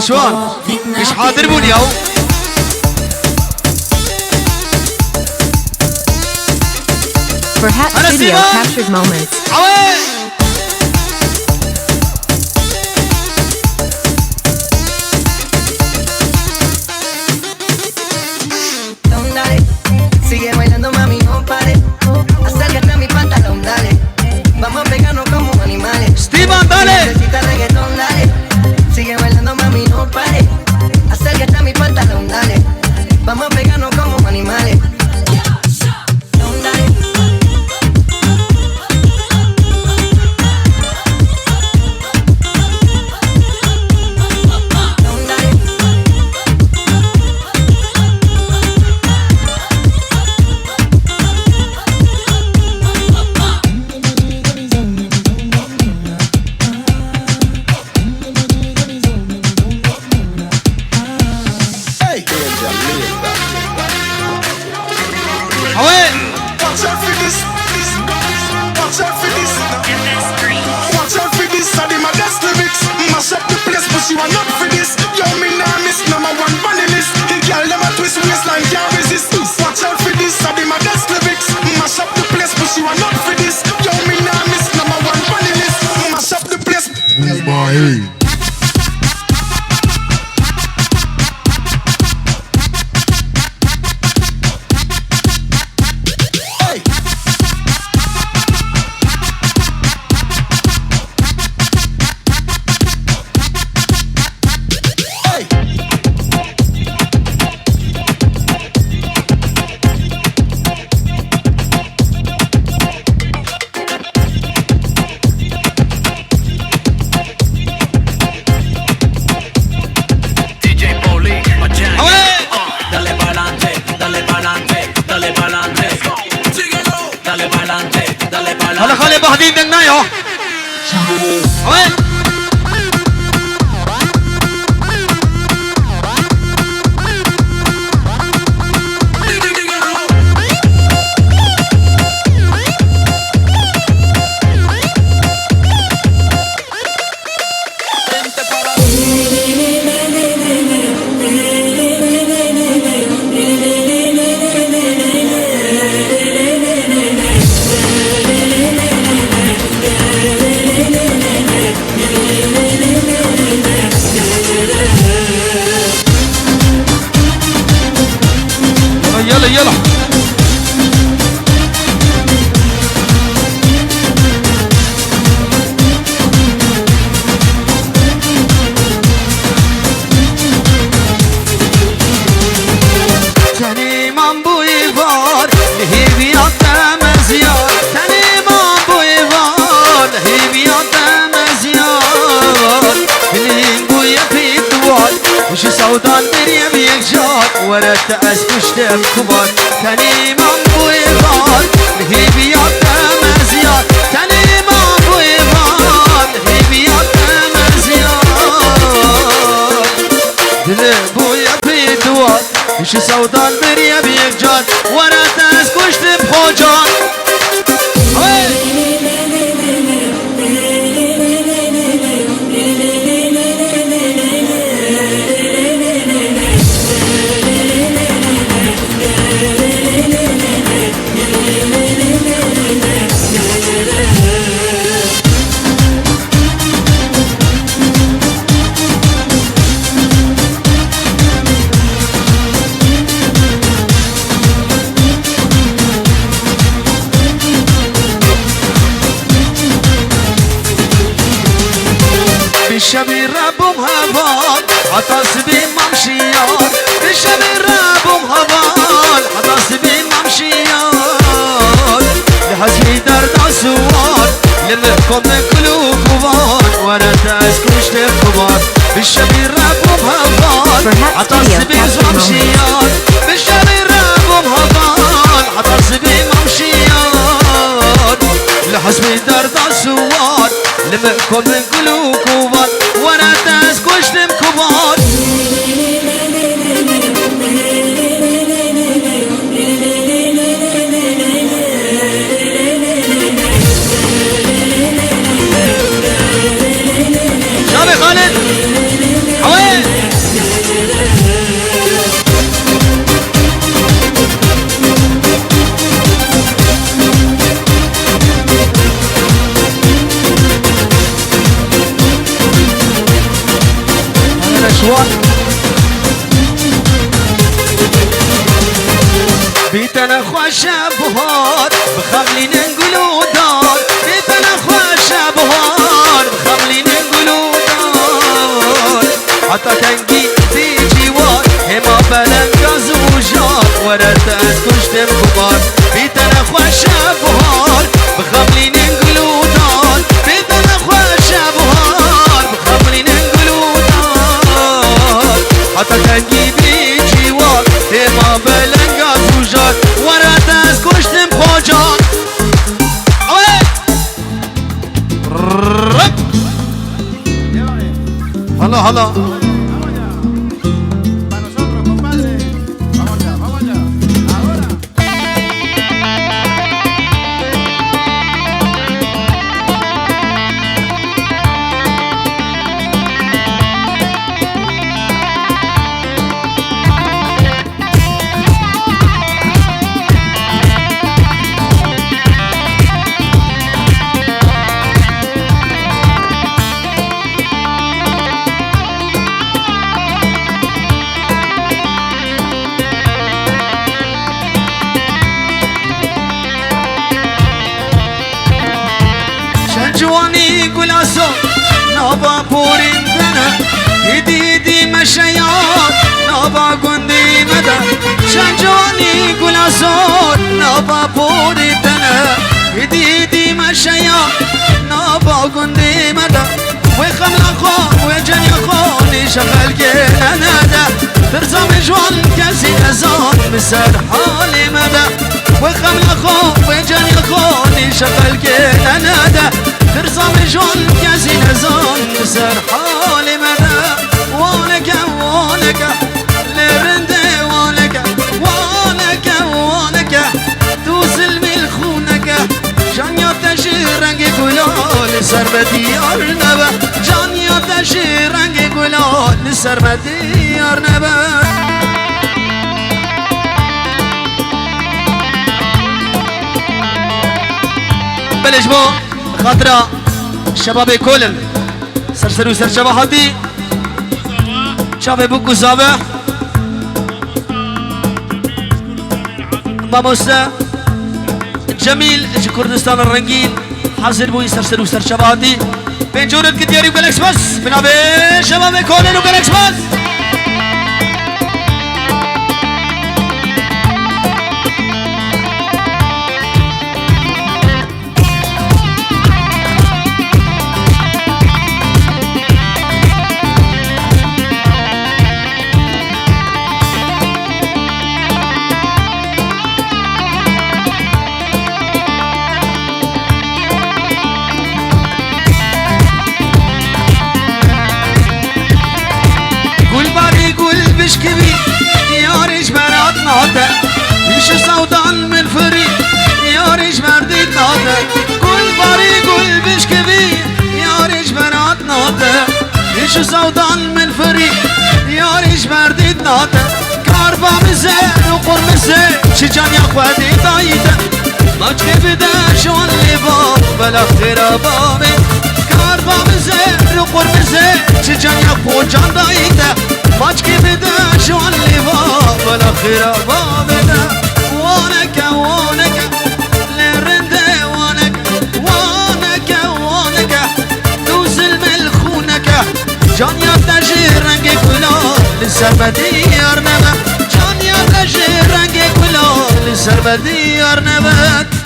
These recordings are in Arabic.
نشوان مش حاضر بون اليوم. For Hat Studio captured moments. Sigue bailando mami, no pare. Acércate a mi pantalón, dale. Vamos a pegarnos como animales. Steven, dale. Necesita reggaetón, dale. Sigue bailando mami, no pare. Acércate a mi pantalón, dale. Vamos a pegarnos como animales. You are not for this. Yo, me nah miss number one funny list. The girl them a twist waistline can't resist. Watch out for this. I be my best lyrics. Mash up the place, but you are not for this. Yo, me nah miss number one funny list. Mash up the place. Move my head. يا وين يلا يلا تاني من بويفار لهي بياتا مزيار تاني من بويفار لهي بياتا مزيار بلين بويا في الدوال وش سودان مريم يكجار ورد تأسكش تبكبار تاني من بويفار لهي بياتا مزيار تاني من بويفار لهي بياتا مزيار دل بويا في الدوال وش سودان مريم يكجار ورد تأسكش تبخوجار بالشبي ربهم هبال عطاس بممشيار بالشبي ربهم هبال عطاس بممشيار لحزمي درد عسوار لمحكم من قلوب كبار ورد اسكوش تبكبار بالشبي ربهم هبال عطاس بممشيار بالشبي ربهم هبال عطاس بممشيار لحزمي درد عسوار لمحكم من قلوب كبار ورد اسكوش تبكبار شابي خالد حوين بيتنا خوشة بهار بخملي ننقلو دار بيتنا خوشة بهار بخملي ننقلو دار حتى تنقي في جوار هما بلنقا زوجار ورد اسكوش تبكبار بيتنا خوشة بهار بخملي ننقلو دار بيتنا خوشة بهار بخملي ننقلو دار حتى تنقي في جوار هما بلنقا زوجار ورد اسكوش تبخوجار هلا هلا جواني قلاسو نابا بورين دنا يدي مشيات نابا قندي مدى شان جواني قلاسو نابا بورين دنا يدي مشيات نابا قندي مدى ويخم لخون ويجن يخوني شغل كينا نادا ترزم جوان كاسي ازان مسر حالي مدى ويخم لخون ويجن يخوني شغل كينا نادا ترزم جون كزي نزون سر حالي مدى وانك وانك لرندي وانك وانك وانك توصل من خونك جان يتشي رنگ گلال سر بدیار نبا جان یتشی رنگ گلال سر بدیار نبا بلش بو خاطرة شباب كلن سرسرو سر شباهاتي شباب بوكو زابه ماموسا جميل كردستان الرنگين حاضر بوي سرسرو سر شباهاتي بين جورت كتيري وكالكس بس بنابي شباب كلن وكالكس بس بشكبي يا ريش مرات ناطق يش صوتان من فري يا ريش مرديت ناطق كل باري كل بشكبي يا ريش مرات ناطق يش صوتان من فري يا ريش مرديت ناطق كاربا مزه وقرمزه شجان يا اخواتي دايته ما تكبده شون لباب بلا اخترابامي كاربا مزه وقرمزه شجان يا اخواتي دايته ماچکی بده شوان لیوا بالاخره بابده وانک وانک لرنده وانک وانک وانک دوزل ملخونک جان یادشی رنگ گلال سر بدیار نبه جان یادشی رنگ گلال سر بدیار نبه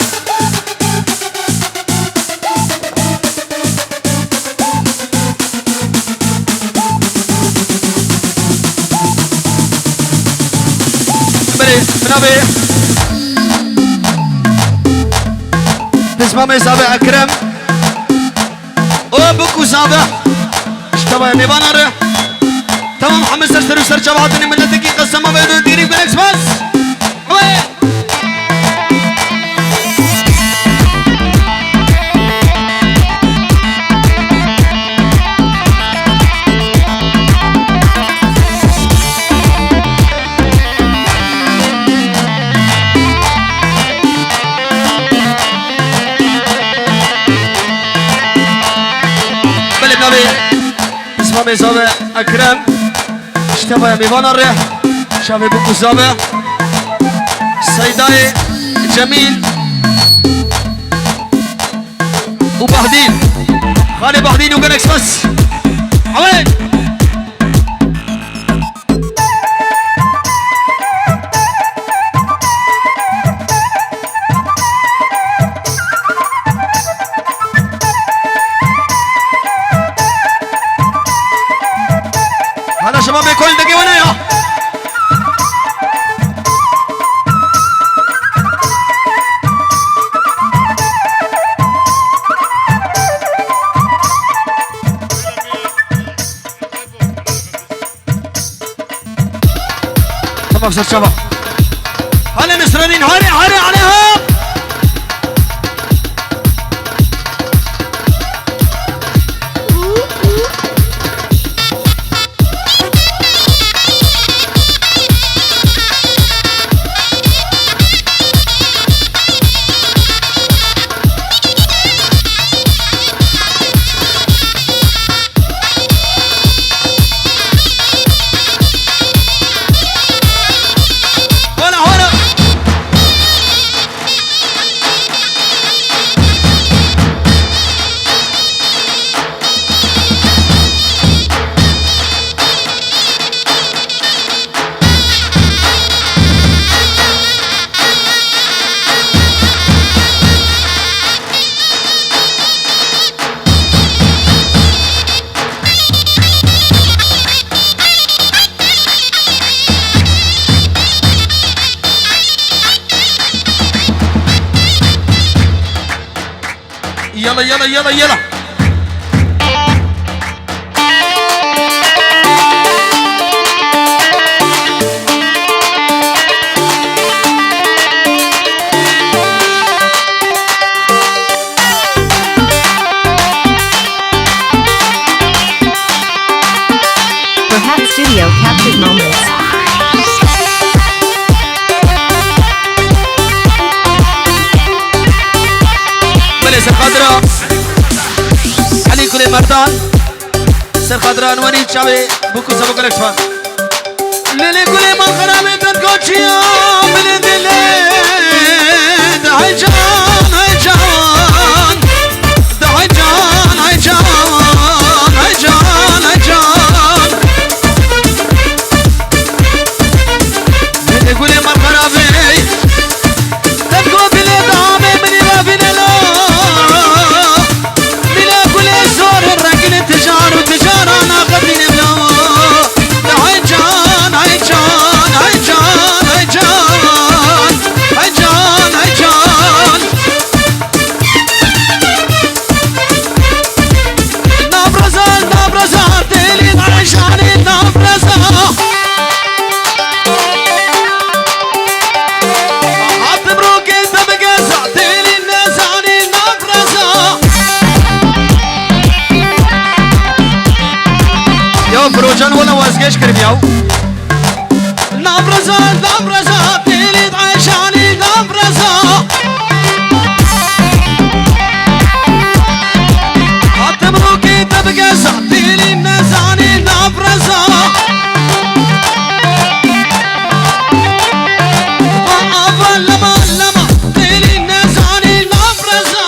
بنابي تسمع زابع أكرم وبكو زابع اشتبه ميبانر تمام محمد سرسر وسر شبهاتني من لتكي قسمه بيدو ديري بلاكس بس اسمه زابع أكرم اشتبه ميبانر شابي بوكو زابع سيداي جميل وبهدين خالي بهدين وقالكس بس عوين هذا شباب كل دقيقة وانا يا تمام سر شباب هلا نصرالدين هاري عليها يلا يلا يلا يلا. Perhaps Studio captured moments. سر خضراء علي كل مردان سر خضراء ونيد شعبي بوكو سبوك الاكسفان للي كل ما خرابي تنكوشيا من الدليل هاي جان هاي جان هاي جان هاي جان هاي جان هاي جان للي كل ما خرابي تنكو بلي دامي من يلافين لا تجار وتجار انا غبين بلا هاي جان هاي جان هاي جان هاي جان هاي جان هاي جان نبرزة نبرزة تيلي عشاني نبرزة اعتبروك انت بقزة تيلي نزاني نبرزة فروجان ولا وازقش كربياو نبرزة نبرزة تيلي عشاني نبرزة اعتبروكي تبقى تيلي نزاني نبرزة أفا لما لما تيلي نزاني نبرزة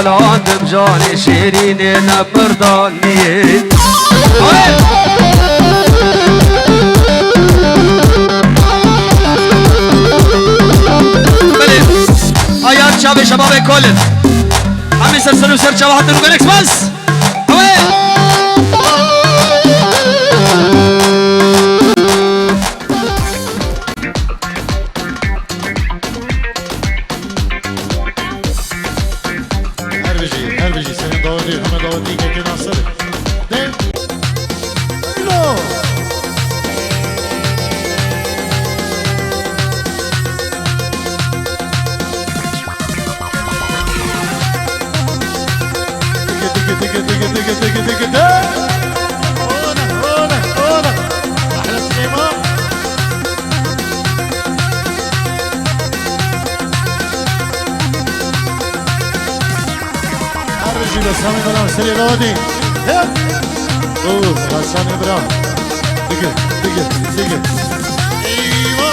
الان بجاني شيرين انا برداني آيات شباب شباب كل عم يسلسلوا سر شباب نقول اكسبانس سامي برام سري غادي اوه سامي برام دقيق دقيق دقيق ايوه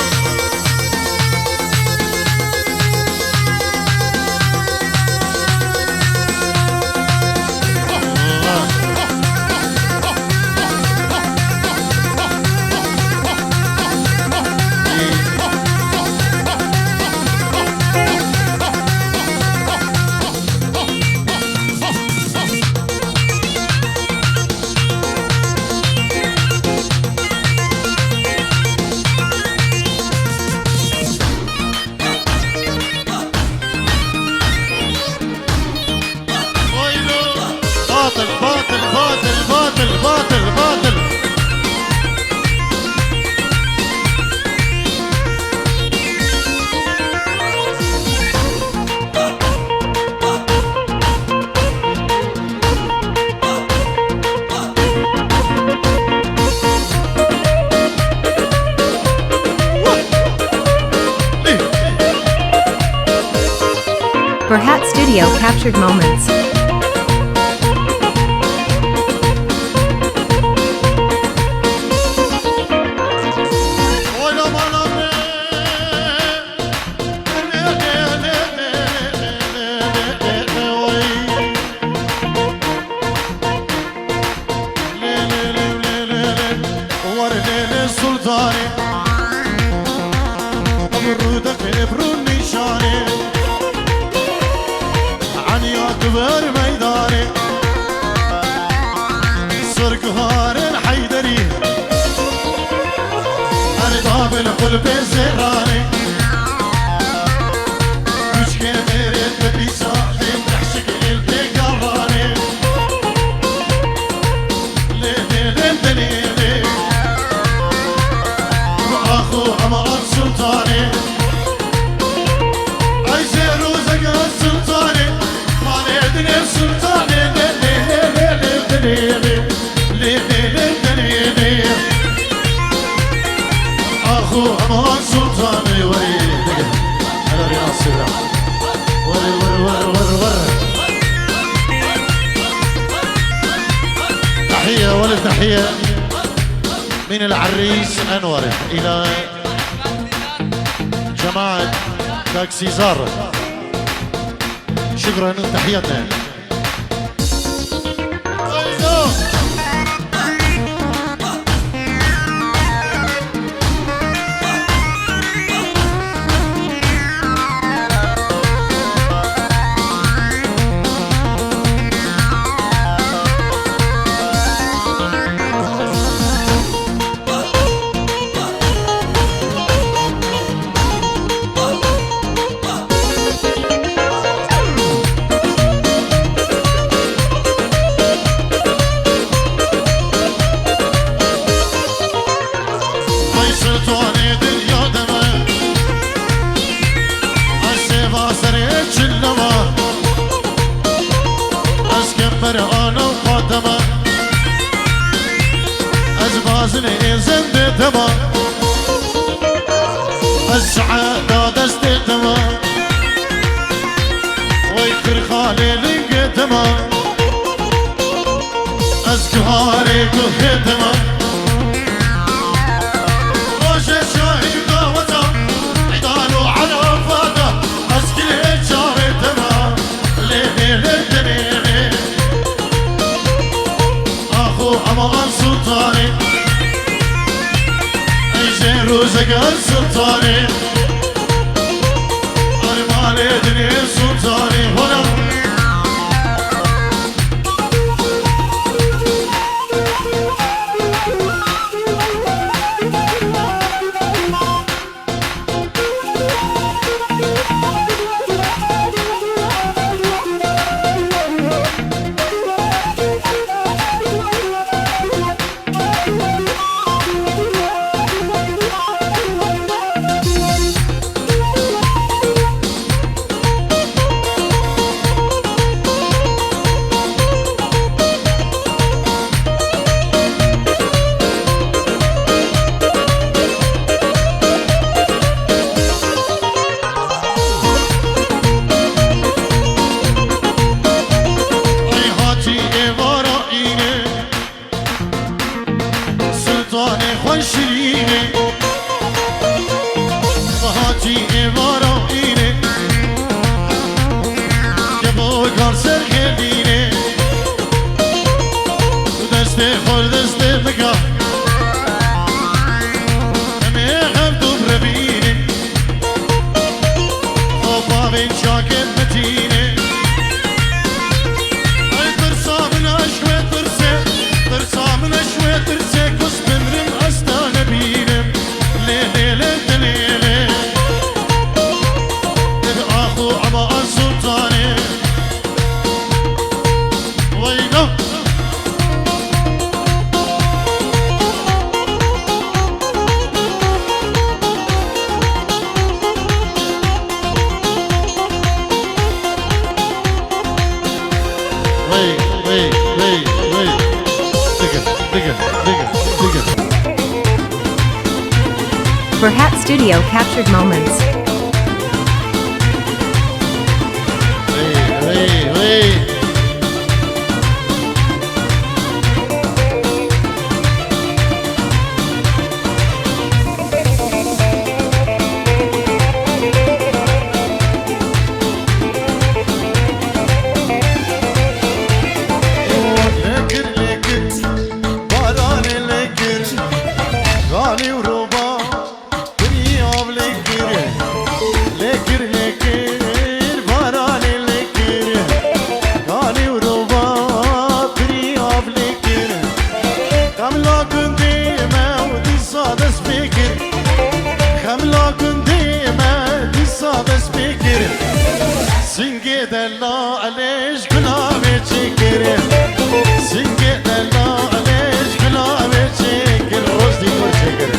Berhat Studio captured moments. كبر ميداني سرقهار الحيدري أرضاب القلب الزهراني مش كمرت بدي صاحبي بحشق قلبي قراني ليلي وأخو عمر سلطاني عايزيرو زقا السلطاني مالي دنيا السلطاني ليلي أخو عمر سلطاني وريد هلا رياض ور تحية ولد تحية من العريس أنور إلى جماعة تاكسي زار شكرا تحياتنا أنا وقدمه أزبازني زند دمه السعادة دست دمه ويكر خالي لقدمه أزكهاري قهدمه وش الشاهي قهوته عدانو على فاده أسكي الشاهي دمه ليلي أمان سلطاني أجيرو زقا السلطاني أنا مالي دنيا سلطاني هنا Berhat Studio captured moments. غالي وربا دنيا بلكري دلا علیش گلابه چکره سنگ دلا علیش گلابه چکر روز دیگر چکره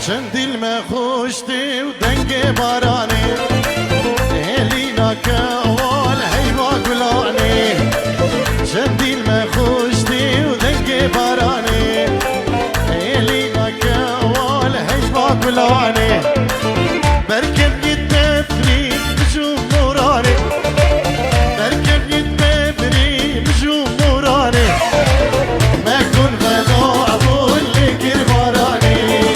چند دل ما خوشتی و دنگ بارانی هلینا که اول حیوا گلانی چند دل ما خوشتی و دنگ بارانی هلینا که اول حیوا گلانی برکب گید ببری بجو مورانی برکب گید ببری بجو مورانی ما کن غدا ابو لکر بارانی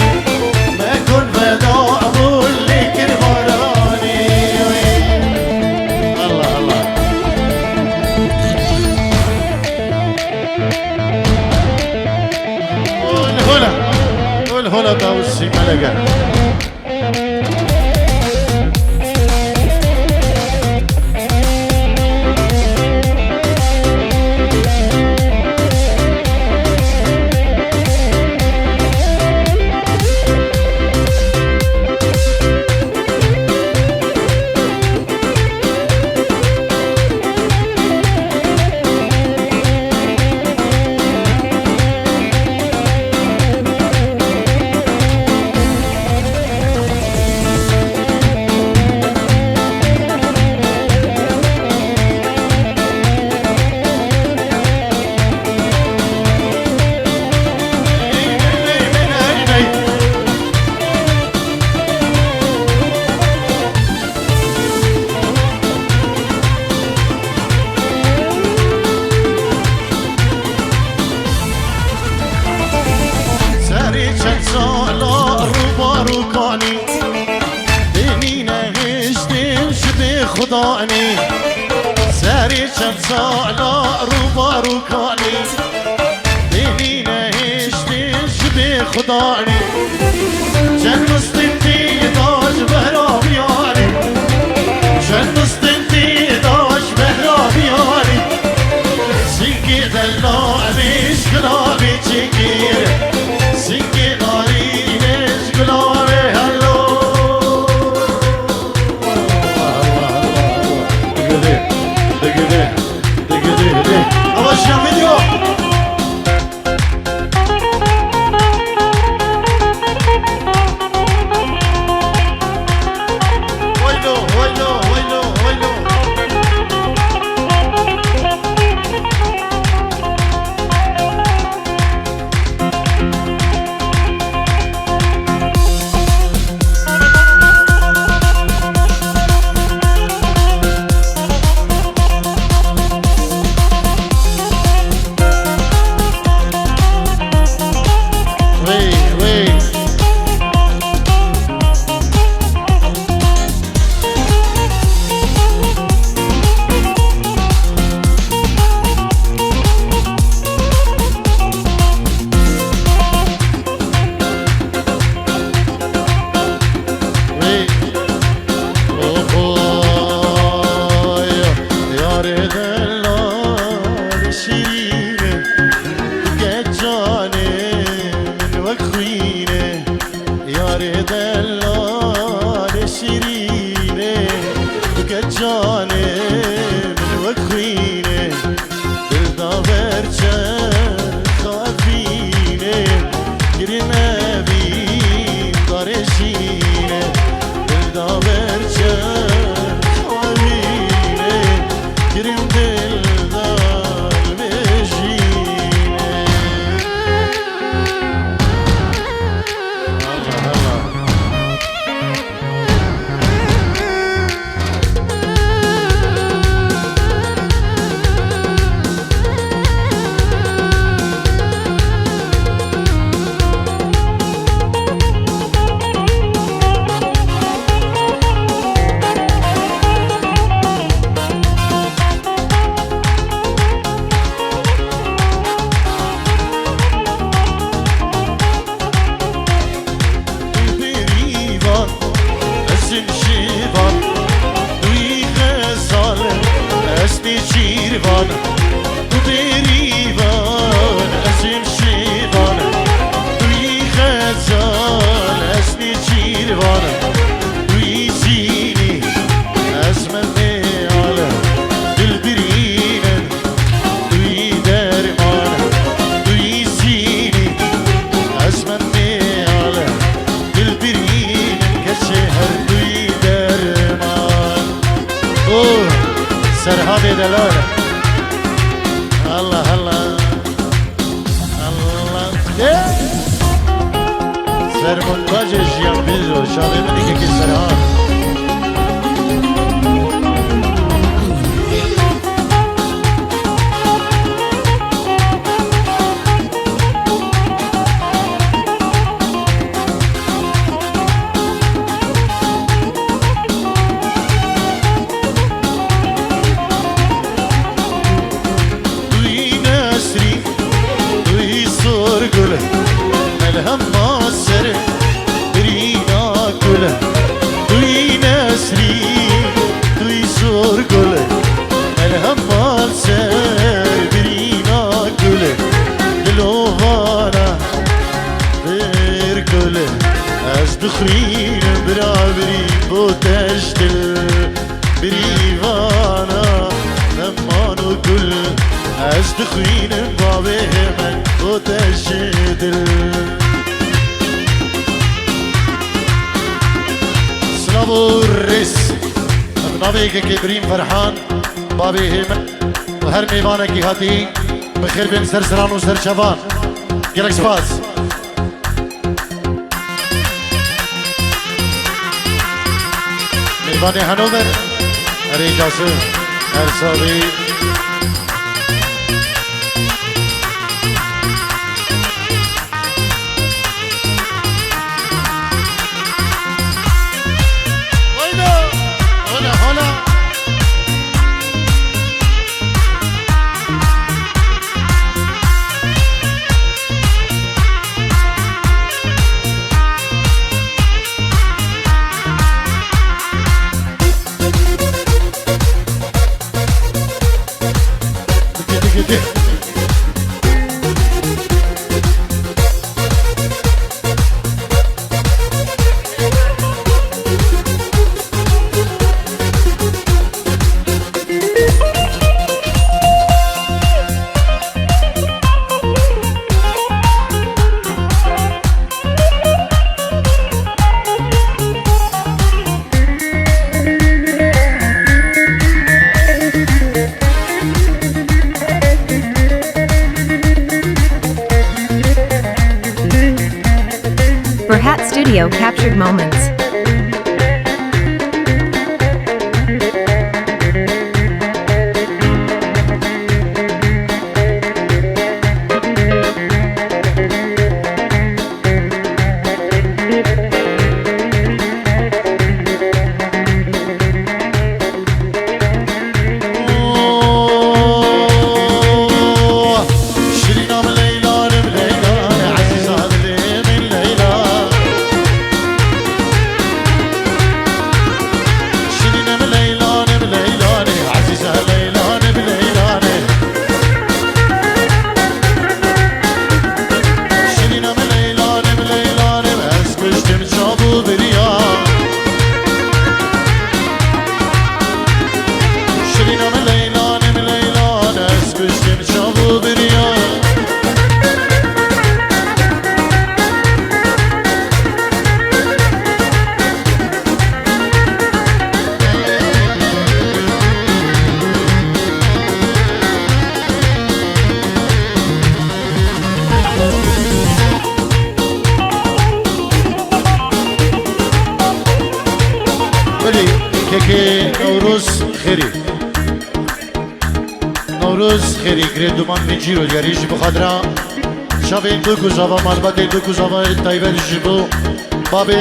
هلا داوسي ملقا خداني ساري شمسالا روبارو كاني بينينا هشتي شبه خداني جن مستنتي داش بهرا بياني جن مستنتي داش بهرا بياني سنكي دلا عميش قلابي تشكير سنكي ناري مش قلابي هلو ازم شیوان دوی غزال اسنی چیروان تو بریوان ازم شیوان دوی غزال اسنی چیروان دوی زینی از من میاله دل برینن دوی درمان دوی زینی از من میاله دل برینن کسی هر دوی درمان اوه سرها بدلاله الله الله الله سرمونتاج جیان بیزو شاده من دیگه که سرها ملهم ماسر برینا گله دوی نسری دوی زور گله ملهم ماسر برینا گله دلوانا بر گله از دخرین برابری بو تشتل بریوانا نمانو گل از دخرین بابه من بو تشتل سلام الرس نبی که بریم فرحان بابی هم و هر میوانه کی هاتی بخیر بین سرسران و سرچوان گلک سپاس میوانه هنومر اری جاسو ارساوی Berhat Studio captured moments. که نوروز خیری نوروز خیری گردومان بینجی رو یاریش بخادرا شب این دو کزاوا مالبات دو کزاوا تایبر جبو باب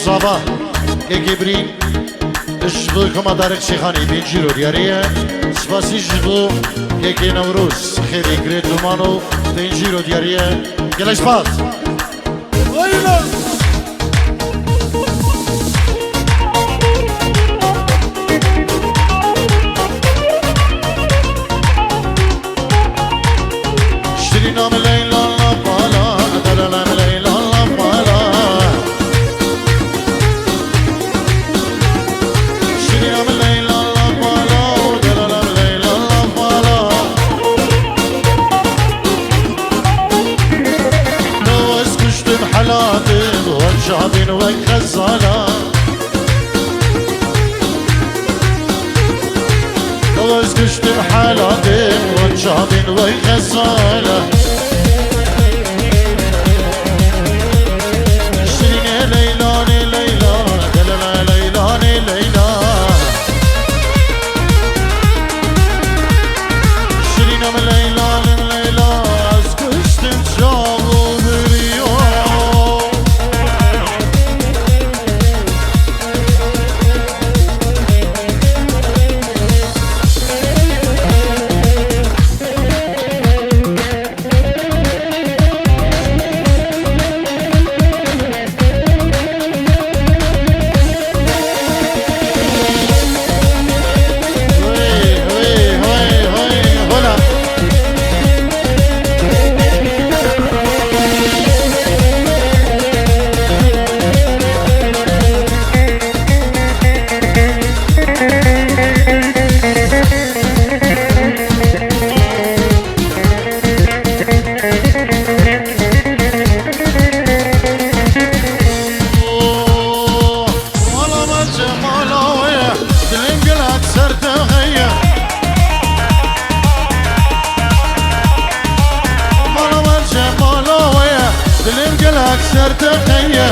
زاوا یکی برین جبو کما دارک شیخانی بینجی رو یاریه سپاسی جبو یکی نوروز خیری گردومانو بینجی رو یاریه گلش پاس دست کشتم حالاتم و چابین وی خساله شیرین لیلان لیلا دلنا لیلان لیلا شیرینم لیلان لیلا از کشتم چاو بریو أكثر تقية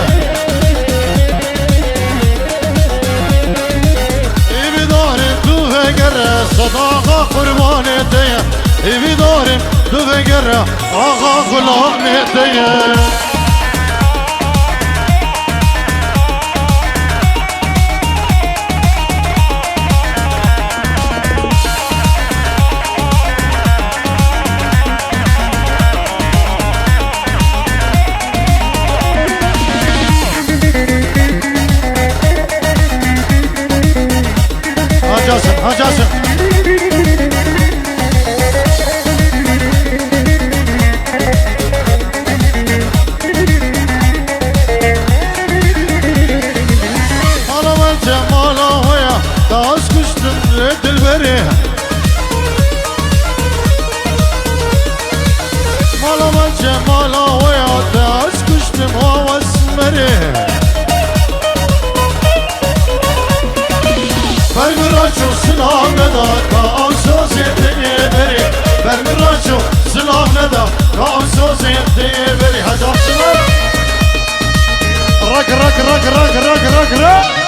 بدور تو فقر صداقة قربان تيا بدور تو فقر آقا غلام تيا جاسم أنا من جماله ويا داس كشتم رد البريه أنا من جماله ويا داس كشتم هو اسمره برمراجو سلام ندا كأنسو زيتني بري برمراجو سلام ندا كأنسو زيتني بري هذا سلام رك رك رك رك رك رك رك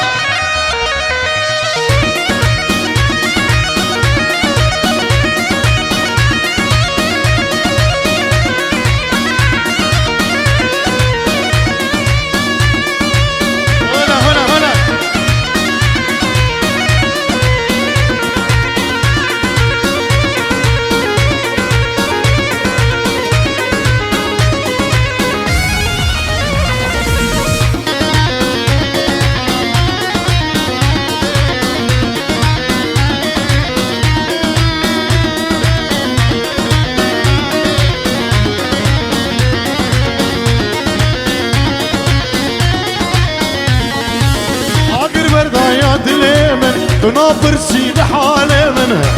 تنابرسي لحالي منها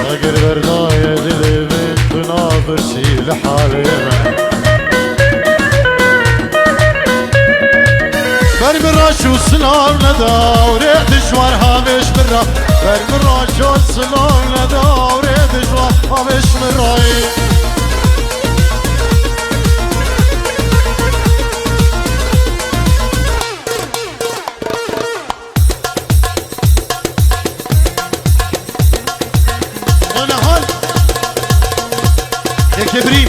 اقر برداية دلي من تنابرسي لحالي منها برمراش وسلام لدا وريد شوار هامش مرا برمراش وسلام لدا وريد شوار هامش مراي كبريم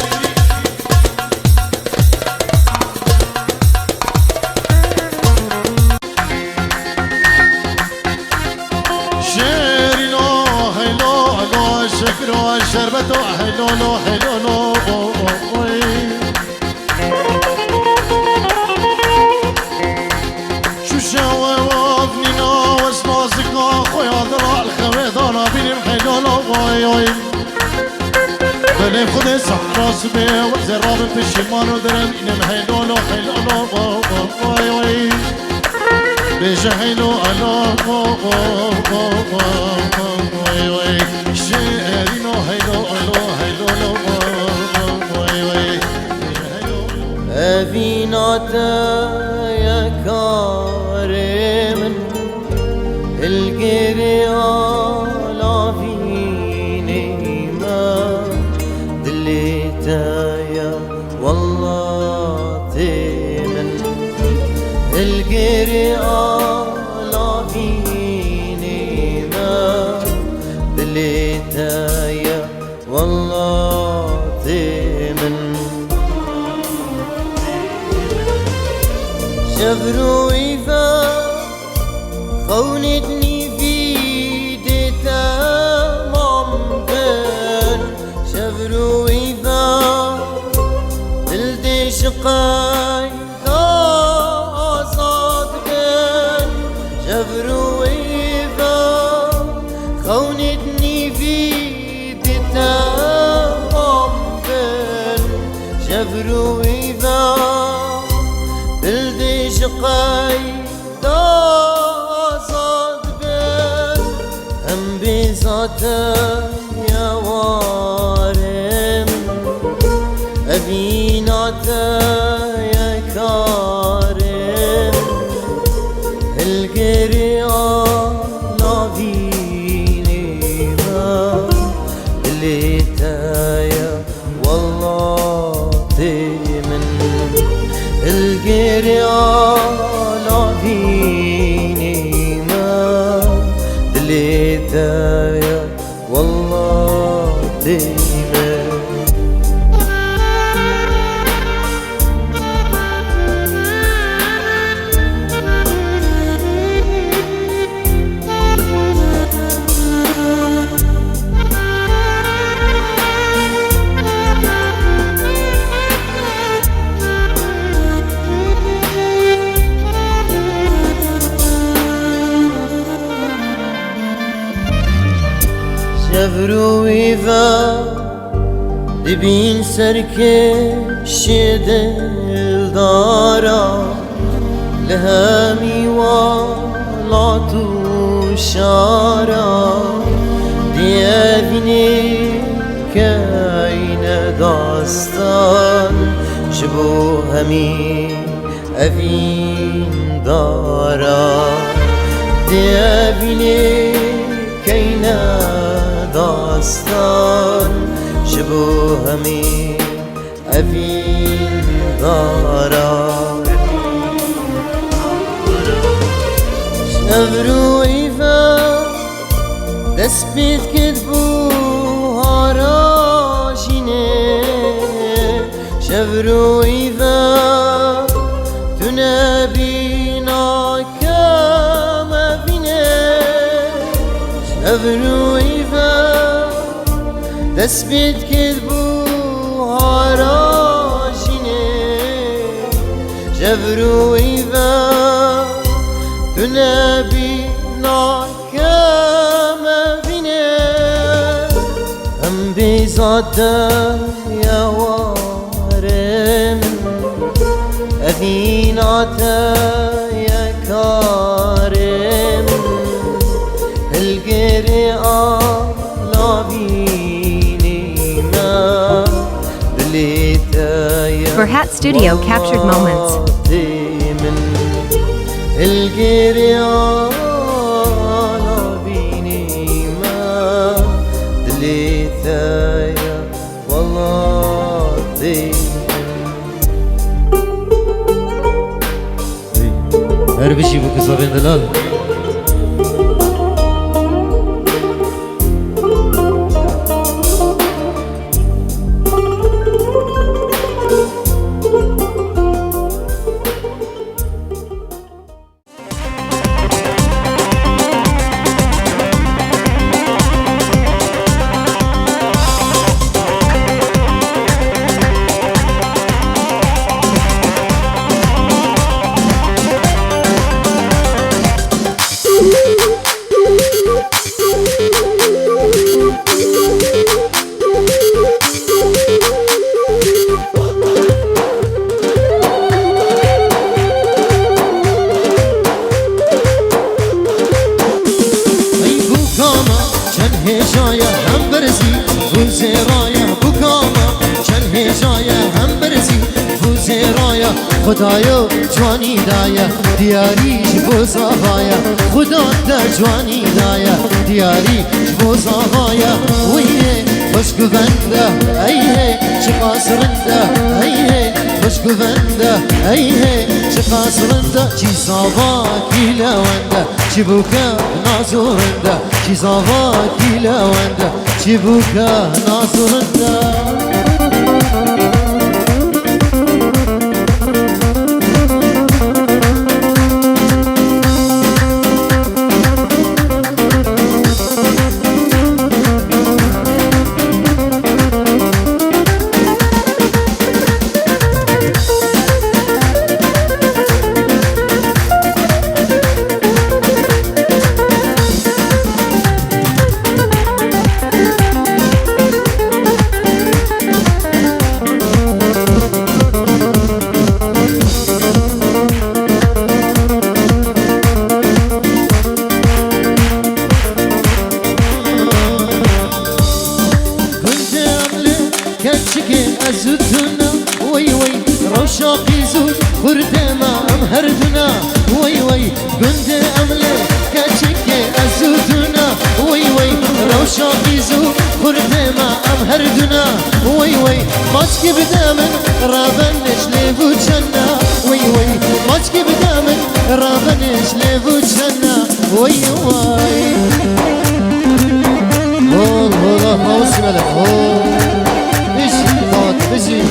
شيرينو هيلو هلو شكرو شربتو هيلو لو هيلو لو شو شاوي وابنينا واسمازكنا خويا ضرع الخويضانا بيني هيلو لو بلي خذ صحراس بي وزراب في الشمال ودرب إنم هيلولو هيلولو واي واي بيجا هيلو ألو واي واي شيرينو هيلو ألو هيلولو واي واي أذيناتا يا كارم القري على فيني ما بليتايا والله تمن شبرو إذا خونتني في ديتا ممكن شبرو إذا بلدي شقاي صادقين شبرو إذا خونتني في ديتا ممكن شبرو إذا بلدي شقاي صادقين هم بذاته يا وارم أبيناته يا كارم القري على فيني ما بليتايا والله تمن القري على فيني ما بليتايا والله تمن شبرو إذا دبين سركش دل دارا لهامي ولا تشارا ديابني كاين داستان شبو همي أفين دارا ديابني كاين داستان شبو همي أفين دارا شبرو إذا دسبيت كتبو هاراشيني شبرو إذا تنابينا كما فيني شبرو إذا دسبيت كذبو هاراشيني جبرو إذا تنابينا كما فيني هم بذاته يا وارم أذيناته يا كارم القري على فيني ما بليتايا Verhat Studio captured moments. القري على فيني ما بليتايا والله هر بشي بو كسابين دلال خدایا جوانی دایا دیاری بو زاوایا خدا در جوانی دایا دیاری بو زاوایا ویه خوشگو بنده ایه چه قاصرنده ایه عشق بنده ای هی چه قصرنده چی زاواکی لونده چی بوکه نازورنده چی زاواکی لونده چی بوکه نازورنده زودنا وي وي روشاقي زود خردما ام هردنا وي وي قند امله كاتشكي ازودنا وي وي روشاقي زود خردما ام هردنا وي وي ماتشكي بدامن رابنش ليفو جنة وي وي ماتشكي بدامن رابنش ليفو جنة وي وي هول هول هول سملك هول بزي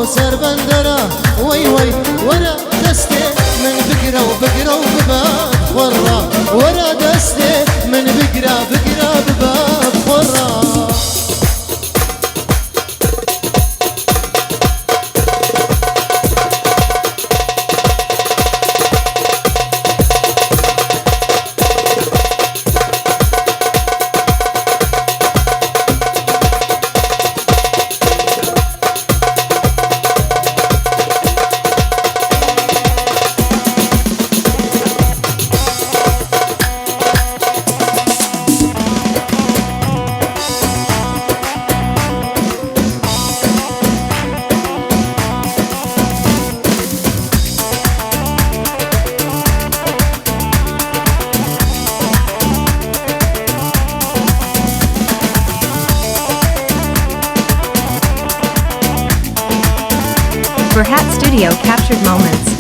سر بندرة وي وي ورا دستي من بقرة وبقرة وبباب خرة ورا دستي من بقرة بقرة بباب خرة Berhat Studio captured moments.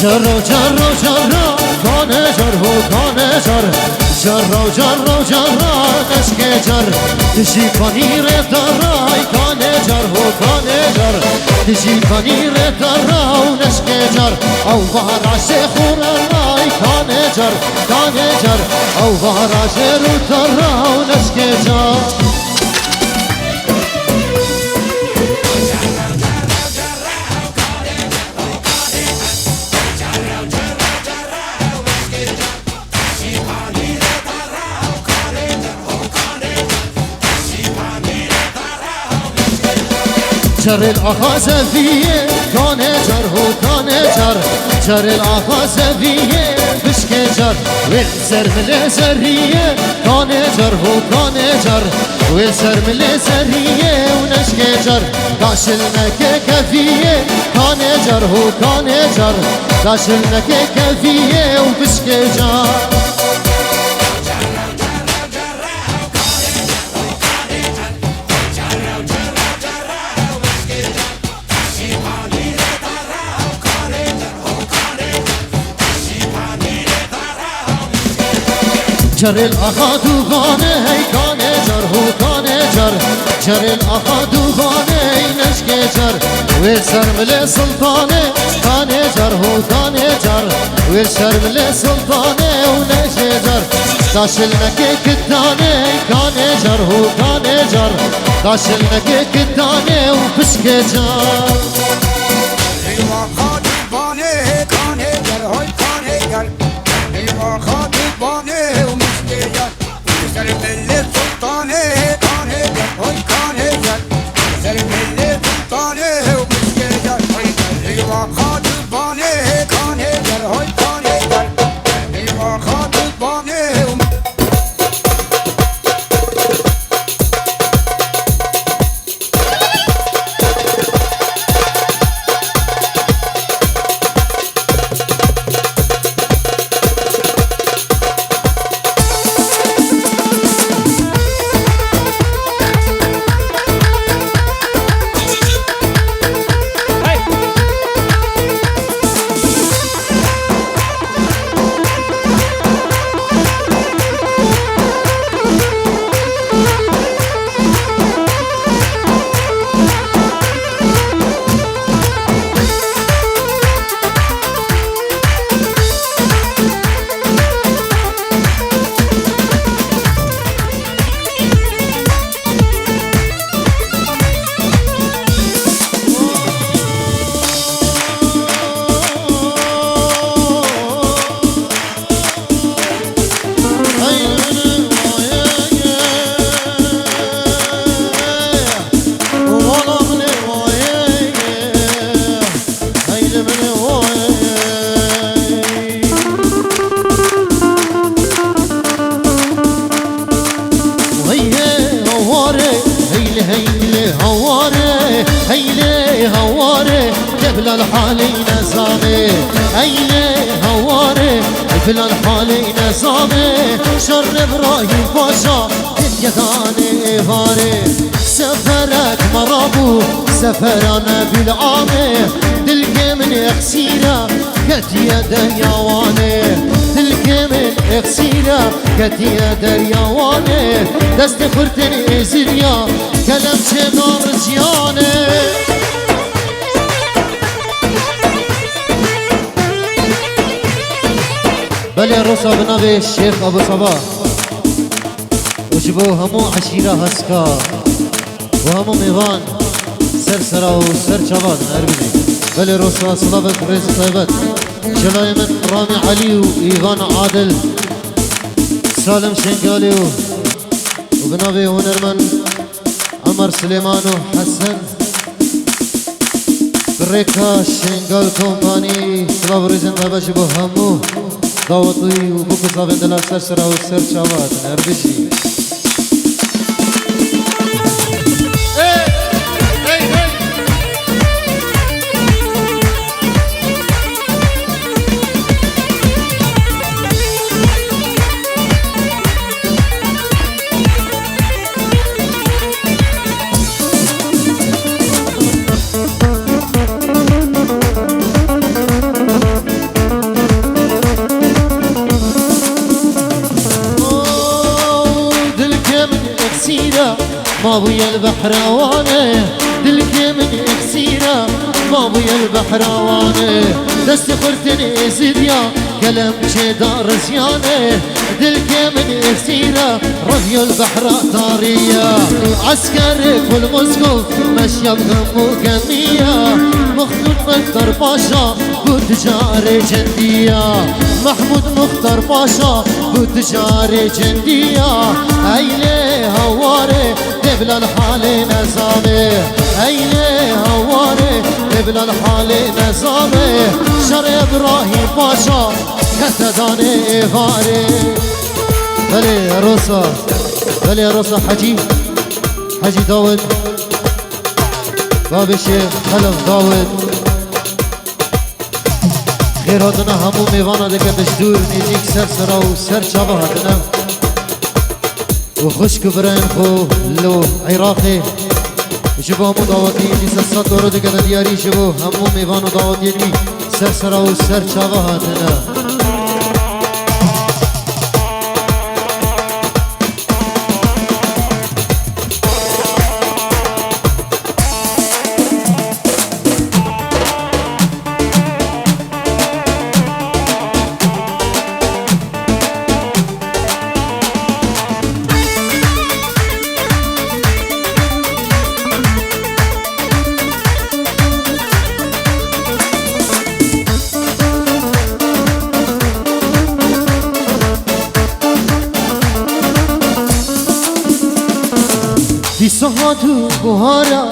جرو جرو جرو کانه جر هو کانه جر جرو جرو جرو نشکه جر دشی پنیر درای کانه جر هو کانه جر دشی پنیر درای نشکه جر او بهراش خورای کانه جر او بهراش رو درای نشکه جر جر الآقا زفیه کانه جر هو کانه جر جر الآقا زفیه بشکه جر ویل سرمل زریه کانه جر هو کانه جر ویل سرمل زریه و نشکه جر داشل نکه کفیه کانه جر هو کانه جر داشل نکه کفیه و بشکه جر جر الأخا دوغانه هی کانه جر هو کانه جر جر الأخا دوغانه هی نشکه جر ویل سرمل سلطانه کانه جر هو کانه جر ویل سرمل سلطانه و نشکه جر داشل نکه کتانه هی کانه جر هو کانه جر داشل نکه کتانه و پشکه جر ایوا خاطبانه کانه گر های کانه گر ایوا خاطبانه و مشته گر سر مل سلطانه کانه گر های کانه گر سر مل سلطانه و مشته گر ایوا خاطبانه کانه گر های کانه گر ایوا خاطبانه و الحالي نظامي أيلي هواري بلا الحالي نظامي شر إبراهيم باشا يداني إفاري سفرك مرابو سفرنا بالعامي دلقي من إخسيرة كت يدر يواني دلقي من إخسيرة كت يدر يواني دست خرتني إزريا كلام شنار زياني بله روسا بنابه الشيخ أبو صباح وجبو همو عشيرة هسكا وهمو ميوان سرسرة وسر شباب أربدي بله روسا صلابك رزق طيبت شلاي من رامي علي وإيفان عادل سالم شنقالي وبنابه هنرمن عمر سليمان وحسن بريكا شنقال كومباني صلاب رزق طيبت جبو همو داوطي وبوكو صابن دلا سرسرة وسر شباب أربدي ما بويا البحراواني دلكي من اكسيرة ما بويا البحراواني دست خرتني زديا كلام شدار زياني دلكي من اكسيرة رضي البحر طارية عسكري كل مسكو ماشية بغمو كمية مخلوط مختار باشا وتجاري جندية محمود مختار باشا وتجاري جندية ايلي هواري قبل الحالي نظامي ايلي هواري قبل الحالي نظامي شر ابراهيم باشا كتداني فاري بلي يا روسا بلي يا روسا حجي داود باب الشيخ خلف داود خيراتنا همو ميوانا دكا بشدور نيجيك سرسرا وسر شبهتنا وخشك برين خو لو عراقي شبو همو دعوتي دي سرسات دورو دكا دياري شبو همو ميوانا دعوتي دي سرسرا وسر شبهتنا في صهاتو بهارا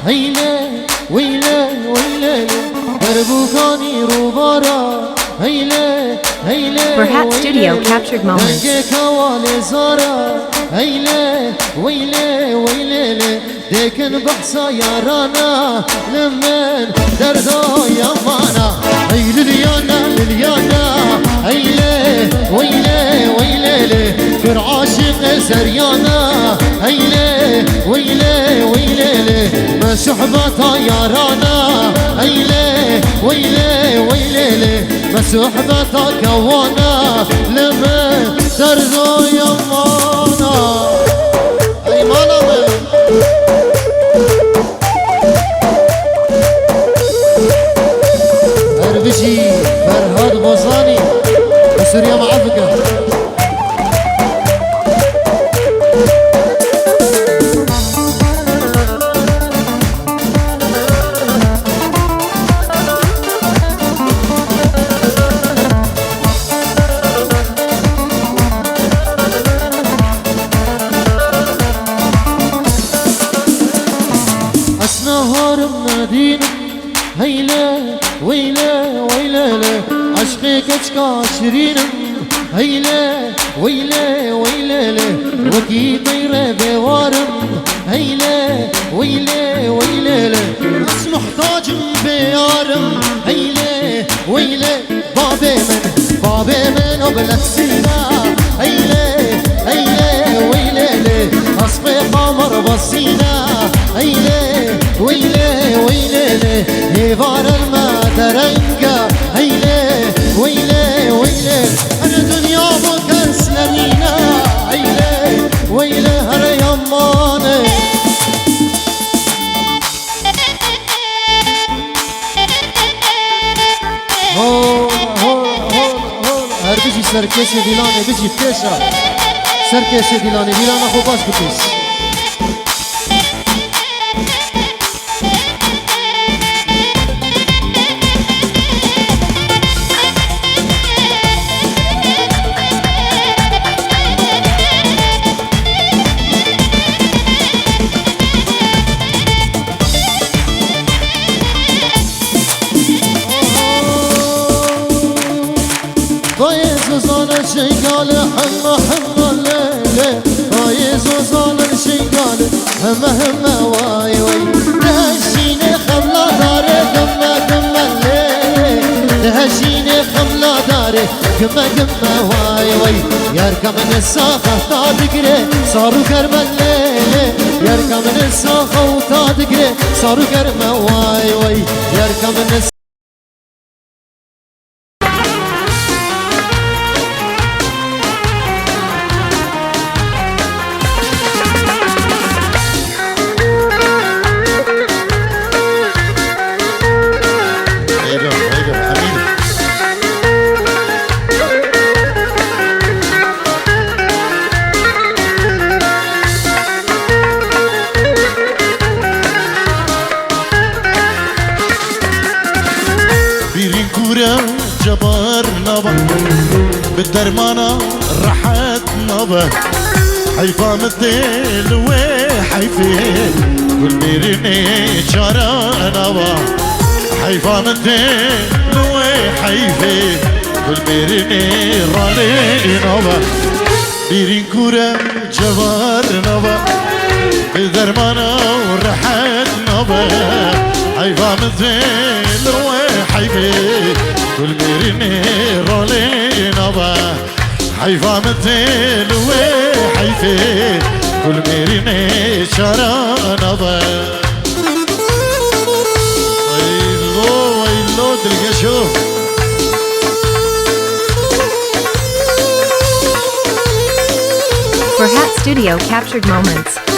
هيلا ويلا ويلا دربوكاني روبارا هيلا هيلا Berhat Studio captured moments. كوالي زارا هيلا ويلا ويلا ديكن بحصا يارانا لمن دردا يمانا هيلا ليانا لليانا هيلا ويلا ويلا كر عاشق سريانا هيلا ويلا ويلا ما صحبتا يارانا هيلا ويلا ويلا ما صحبتا كوانا لمن دردا يمانا اي مانا هربشي فرهاد غزاني سوريا معفقة هارم نادين هيلا ويلا ويلا عشقك اشكا شرينم هيلا ويلا ويلا وكي طيرة بوارم هيلا ويلا ويلا ناس محتاج بيارم هيلا ويلا بابي من وبلد سينا هيلا هيلا ويلا أصفي قمر بصينا هيلا ويلا ويلا هيفار المادرنقة هيلا ويلا ويلا أنا دنيا بكس لمينا هيلا ويلا هر يماني هول هر بيجي سركشي ديلاني بيجي بكيشة سركشي ديلاني خو باش بكيش شيقال حمى الليلة فايز وصال الشيقال همه واي واي تهشيني خملا داري قمة الليلة تهشيني خملا داري قمة واي واي يركب من الساخة تادقري صاروا كرم الليلة يركب من الساخة وتادقري صاروا كرم واي واي يركب من الساخة جبار نبا بالدرمانة رحت نبا حيفا مثل وحيفي كل ميرني شارع نبا حيفا مثل وحيفي كل ميرني رالي نبا بيرين كورة جبار نبا بالدرمانة رحت نبا حيفا مثل وحيفي كل ميرني رولي نبا حيفا مثل وحيفي كل ميرني شارع نبا ويلو تلقى شوف Berhat Studio captured moments.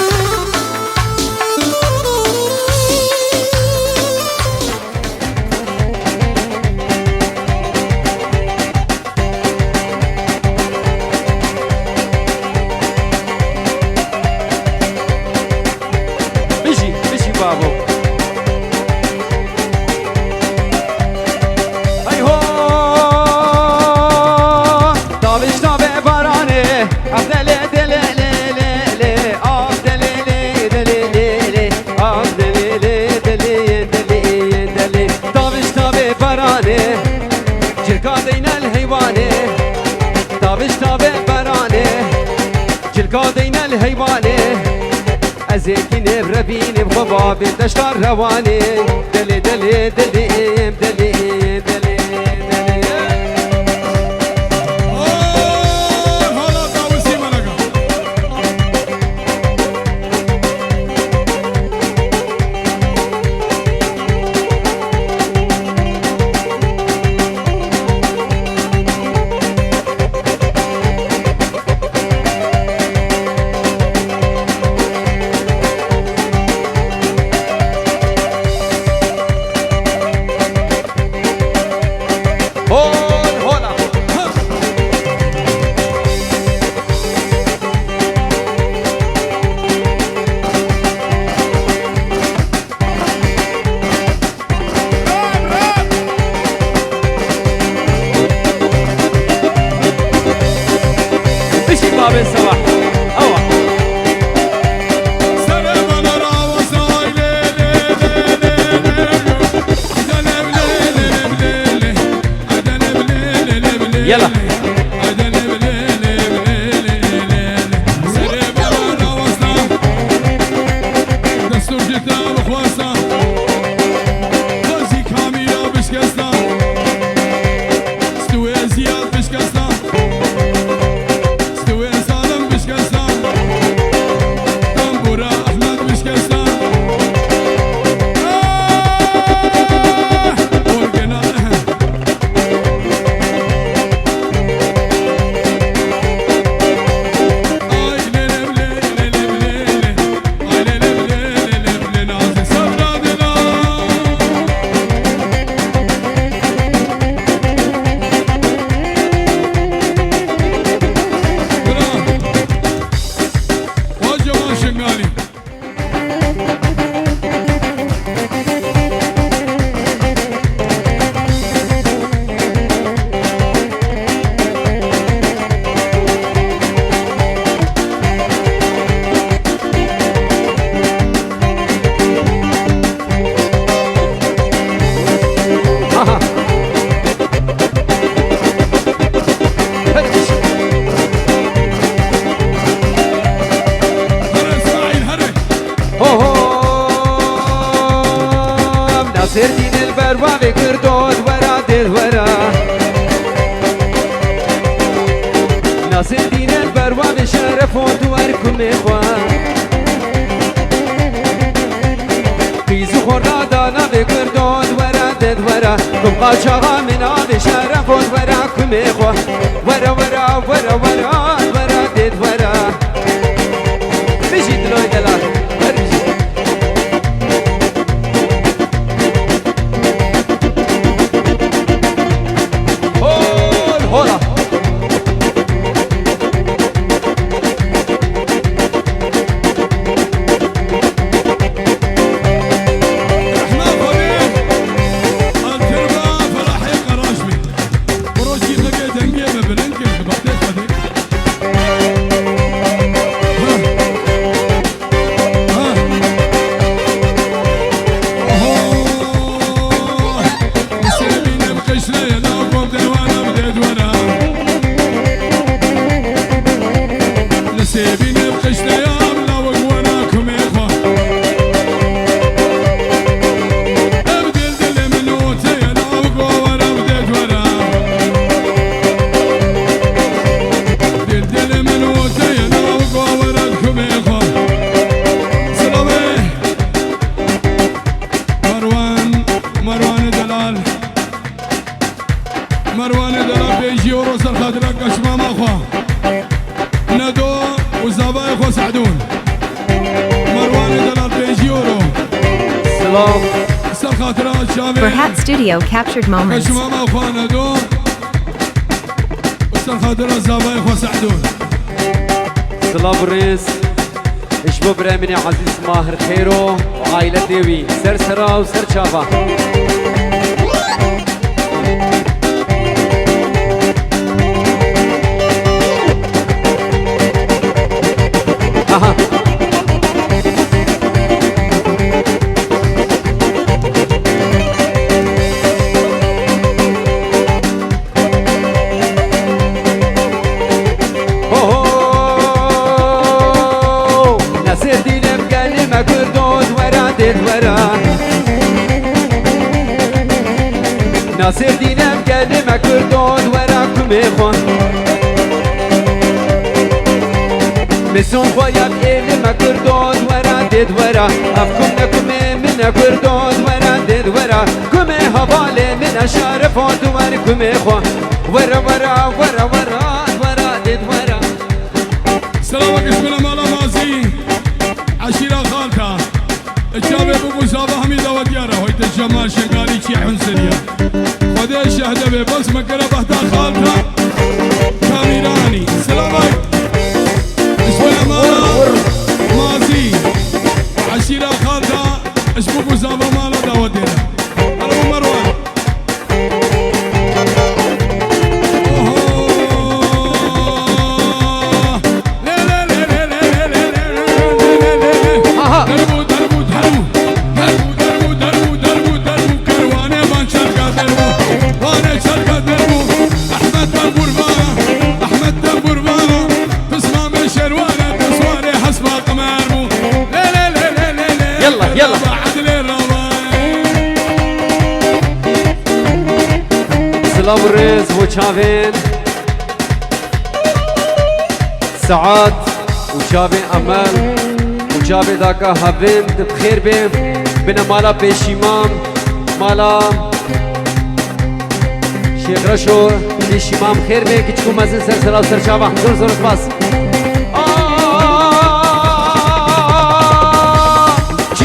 Dale, dale, dale, dale, dale, dale, ازيكي نبربيني بخبابي دشتار رواني دلي دلي دلي دلي دلي دلي هلا طاوسي ملقا هون مشي باب الصباح اوه سلام انا راوساي يلا دستور جتاب خواستا خزي كاميرا بشكستا استوي زياد بشكستا استوي سالم بشكستا تنبورا احمد بشكستا ورقنا ناصر دين البروابي كردود ورا دل ورا ناصر دين البروابي شرف ودواركم اخوان قيزو خورا دانا بكردود ورا دل ورا كم قاشاها من آبي شرف وراكم اخوان ورا ورا ورا ورا ورا دل ورا بيجي دلوي دلال هولا سيبيني بقشت ايام لو وناكم اخوة ابدل دل من وتي لو ورا بديت ورا دل من وتي لو ورا اخوة سلامي مروان دلال بيجي وروس الخضراء قشمام اخوة ندو وزبايخ وسعدون مروان دلال بيجي ورو سلام سر خاطرات شامل Berhat Studio captured moments. قشمام اخوة ندو وسر خاطرات زبايخ وسعدون سلام الرئيس اشبو برامني عزيز ماهر خيرو وعائلة ديوي سر سرا وسر شافا اها ناصر دين بقال ما كردود ورا ديد ورا ناصر دينم كلمة كردود ورا كمي خون مسون خويا بكلمة كردود ورا ديد ورا أفكم نكمي من كردود ورا ديد ورا كمي هبالي من أشارفات ورا كمي خون ورا ورا ورا ورا ورا ديد ورا سلامك اسمنا مالا مازي عشيرة خالتا الشابي بو مصابة حميدة وديارة هويت الجمال شنقالي تشي حنسرية خدي الشهدة ببس مكرة بحتا خالتا كاميراني سلامك اسمنا مالا مازي عشيرة خالتا اسمو مصابة مالا دا وديارة ألو مروان يلا سلام الرز وشافين سعاد وشافين أمل وشافين ذاك هبين بخير بين بنا مالا بيشيمام مالا شيخ رشو بيشيمام خير بين كتكو مزن سلسلة وسرشابة زور زور بس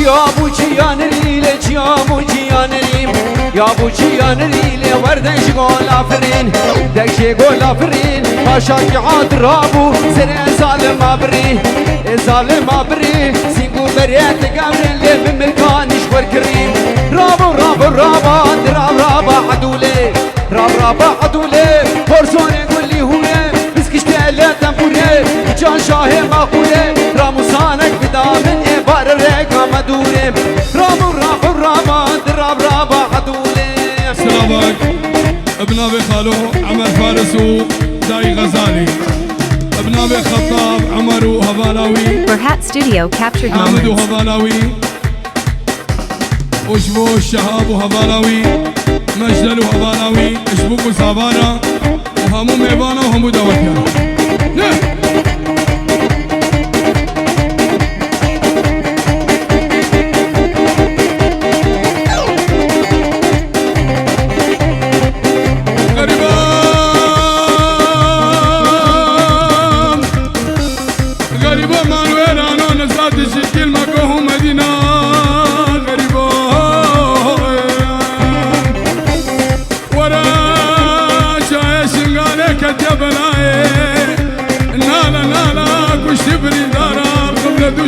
يابو جيانريله جيابو جيانريم يابو جيانريله وردن شغول افرين دك شغول افرين باشاك عاد رابو سر ظالم ابري ظالم ابري سيقو بريت قبرين لي بمكان شور كريم رابو رابو رابا دراب رابا عدولي رابا عدولي فرسوني قولي هوري بسكشتي تنبوري جان شاهي مقولي راموسانك بدامن بار الرقا مدوري رابو رابو رابا دراب رابا عدولي سلامك ابن ابي خالو عمر فارس وداي غزالي ابن ابي خطاب عمر وهبالاوي Berhat Studio captured حامد moments. وهبالاوي وشبو الشهاب وهبالاوي مجدل وهبالاوي اشبوك وصابانا وهمو ميبانا وهمو دوتنا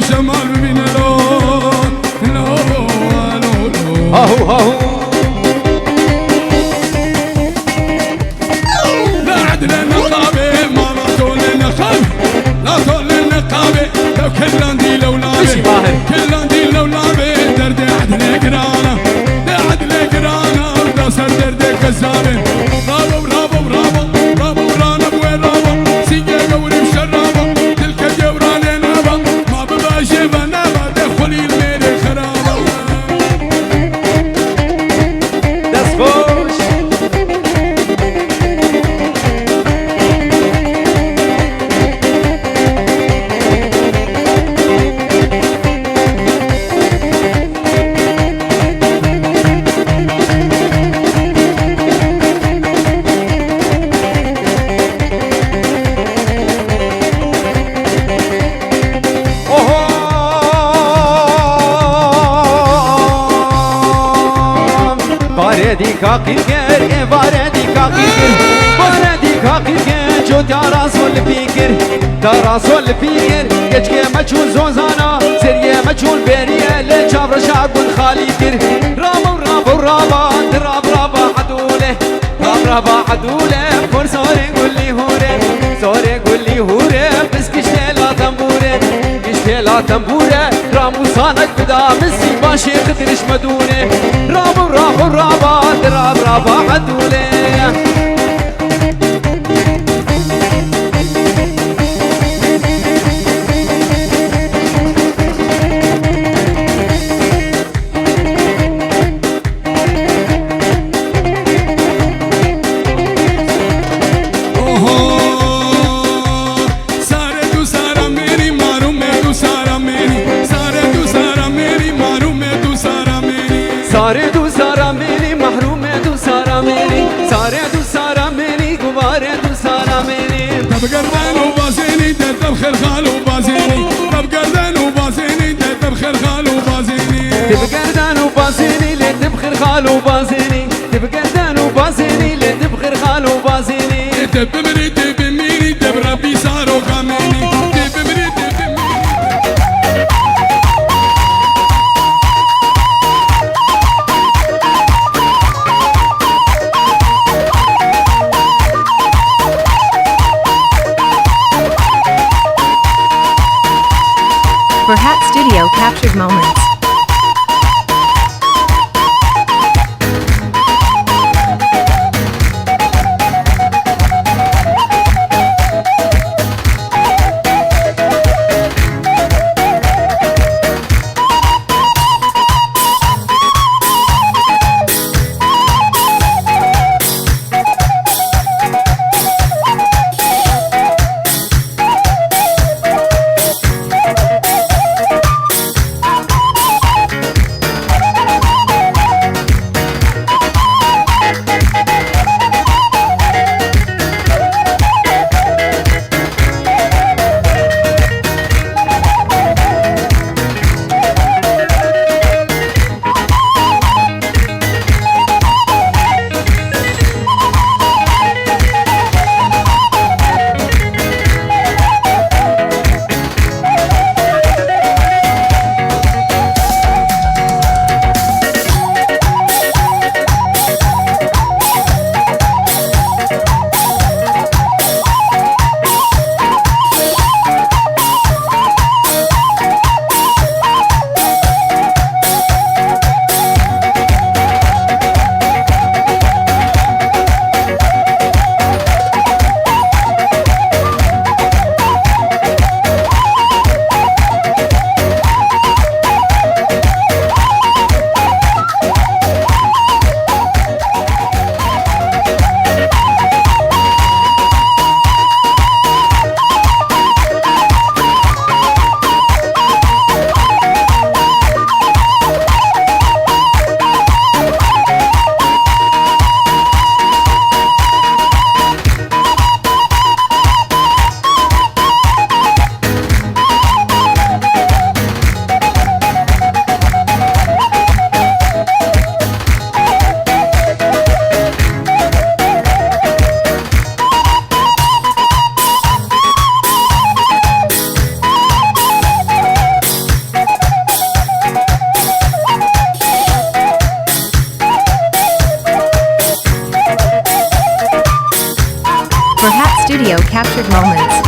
شمال بينا لو هاهو لا عدل النقابة ما طول النقابة لا طول النقابة لو كل عندي لو لابي كل عندي لو لابي درد عدل قرانا لا عدل قرانا ودا سر درد كذابة رابو رابو رابو رابو رانا بوين رابو سيجا قوري مشرابو تلك جوراني نابا ما بباشي بنابا دخلي الميري خرابا دسخوش واردی کاقیر گر واردی کاقیر گر واردی کاقیر گر جو دارا سول پیگر دارا سول پیگر گچ که مچون زوزانا سریه مچون بریه لچاور شاگون خالی گر رابو رابا دراب رابا عدوله رابا عدوله پر سوره گلی هوره سوره گلی هوره بس کشته لا تنبوره کشته لا تنبوره راموسانك بدا مسي باشي خدرش مدونه رابو رابا دراب رابا عدوله قردان وبازيني دب خلخال وبازيني دب قردان وبازيني دب خلخال وبازيني دب قردان وبازيني لدب خلخال وبازيني دب قردان وبازيني لدب خلخال وبازيني دب مني دب مني دب ربي صاروا غاميني دب مني دب مني Berhat Studio captured moments. Berhat Studio captured moments.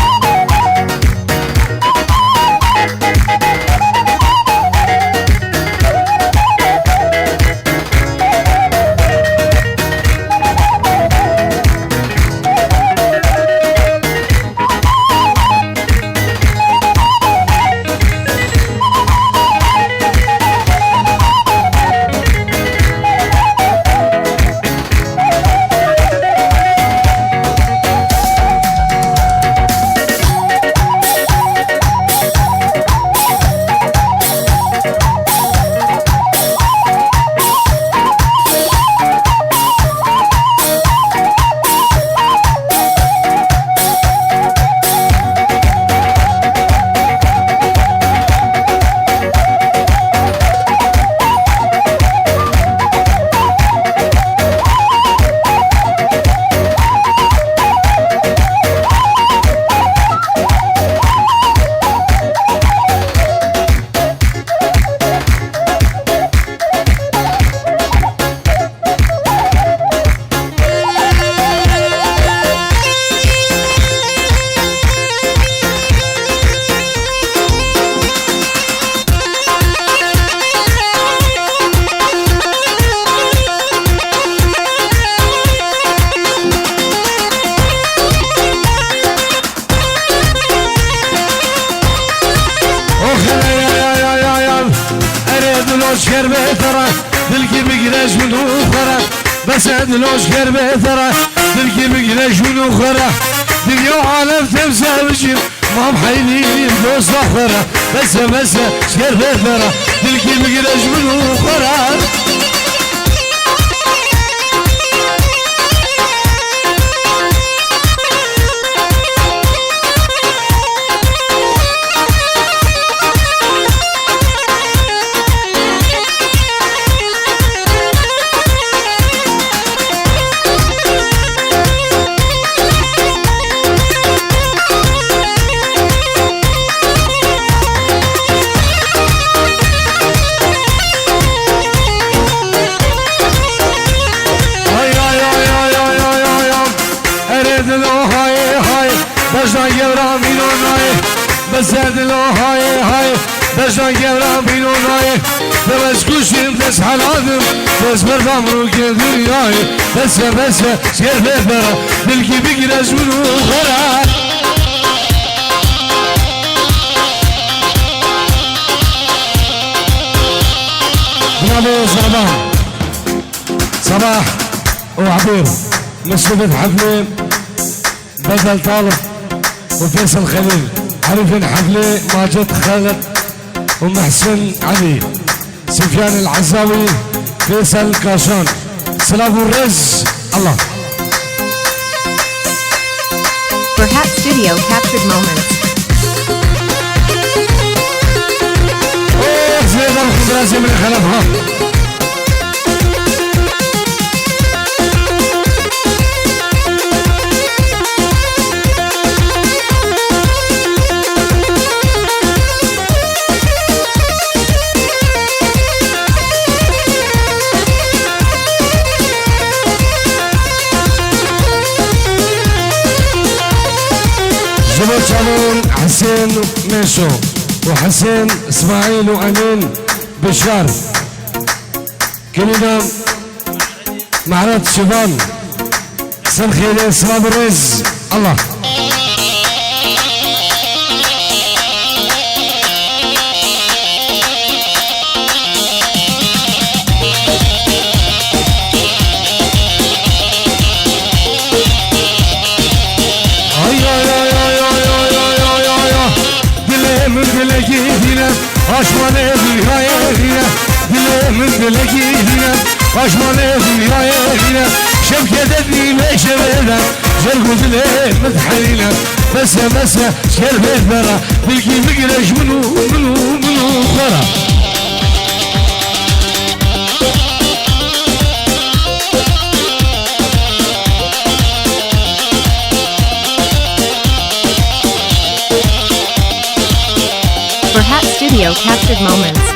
الأشكر بثرة تلقي بقرش من أخرى بس عند الأشكر بثرة تلقي بقرش من أخرى دنيا عالم تمسى وجيب ما محيلين دوس أخرى بس شكر بثرة تلقي بقرش من أخرى بزرد لو های های بجا گورم بیرون های بس گوشیم دست حلادم دست بردم رو که دنیای بس شیر ببرم دلکی بگیر از منو خورد برافو صباح وعبير مسلمة حفلة بدل طالب وفيصل خليل عرفن حفلة ماجد خالد ومحسن علي سفيان العزاوي فيصل كاشان سلام الرز الله Perhaps Studio captured moments. اوه زيد الخضرازي من خلفها جبل شالون حسين ميشو وحسين اسماعيل وامين بشار كلنا معرض شبان سمخيلي سلام الرز الله Aşman evliya evliya Dilemin dilekine Aşman evliya evliya Şevket edniyle şeveden Zergu dile medhayla Mese şerbet bera Bilgi migreş munu khara Perhaps Studio captured moments.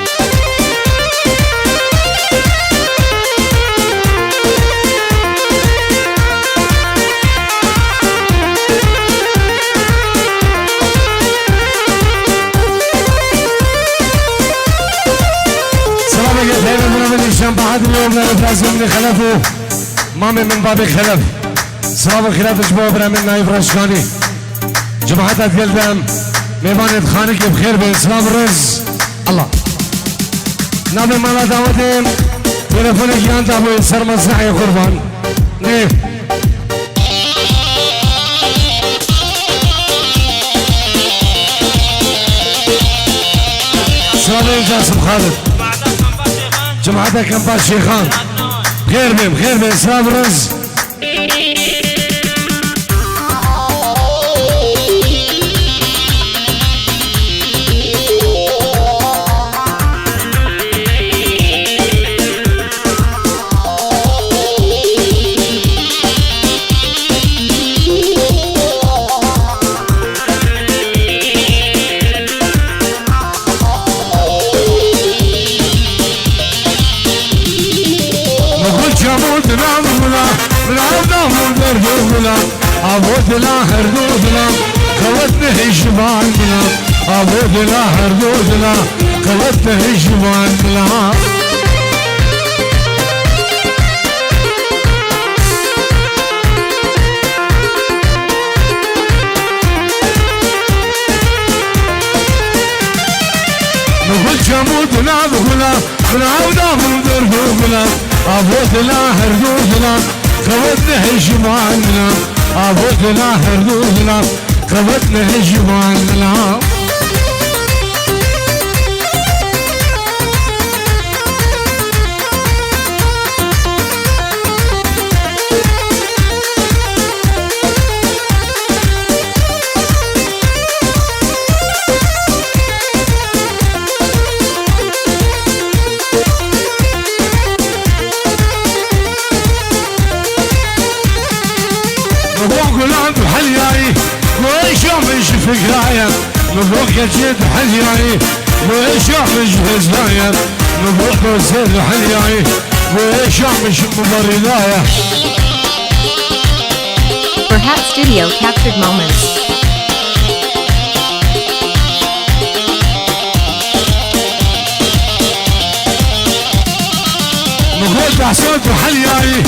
سلام عليكم دائما من الشام بعد اليوم لازم من خلفه مامي من باب خلف سلام الخلاف اسبوع برا من نايف رشكاني جماعات القلدم ميوانت خانك بخير بإسلام الرز الله نابي مالا دعوتهم تلفونك يان تابو سر مسرحي قربان نيف سلام عليكم جاسم خالد جماعتك كمباش شيخان بخير بإسلام الرز أبود لا هردود لا خوتنا هجبان بلا أبود لا هردود لا خوتنا هجبان بلا نقول جمود لا بغلا من عودا من درب بلا أبود لا هردود لا خوتنا هجبان بلا أبود لا هردود لا خوتنا هجبان بلا فكرايا مبروك يا جد حلياي ويشوف مش هزايا مبروك وزيد حلياي ويشوف مش مبردايا Perhaps Studio captured moments. نبوك حسود وحلياي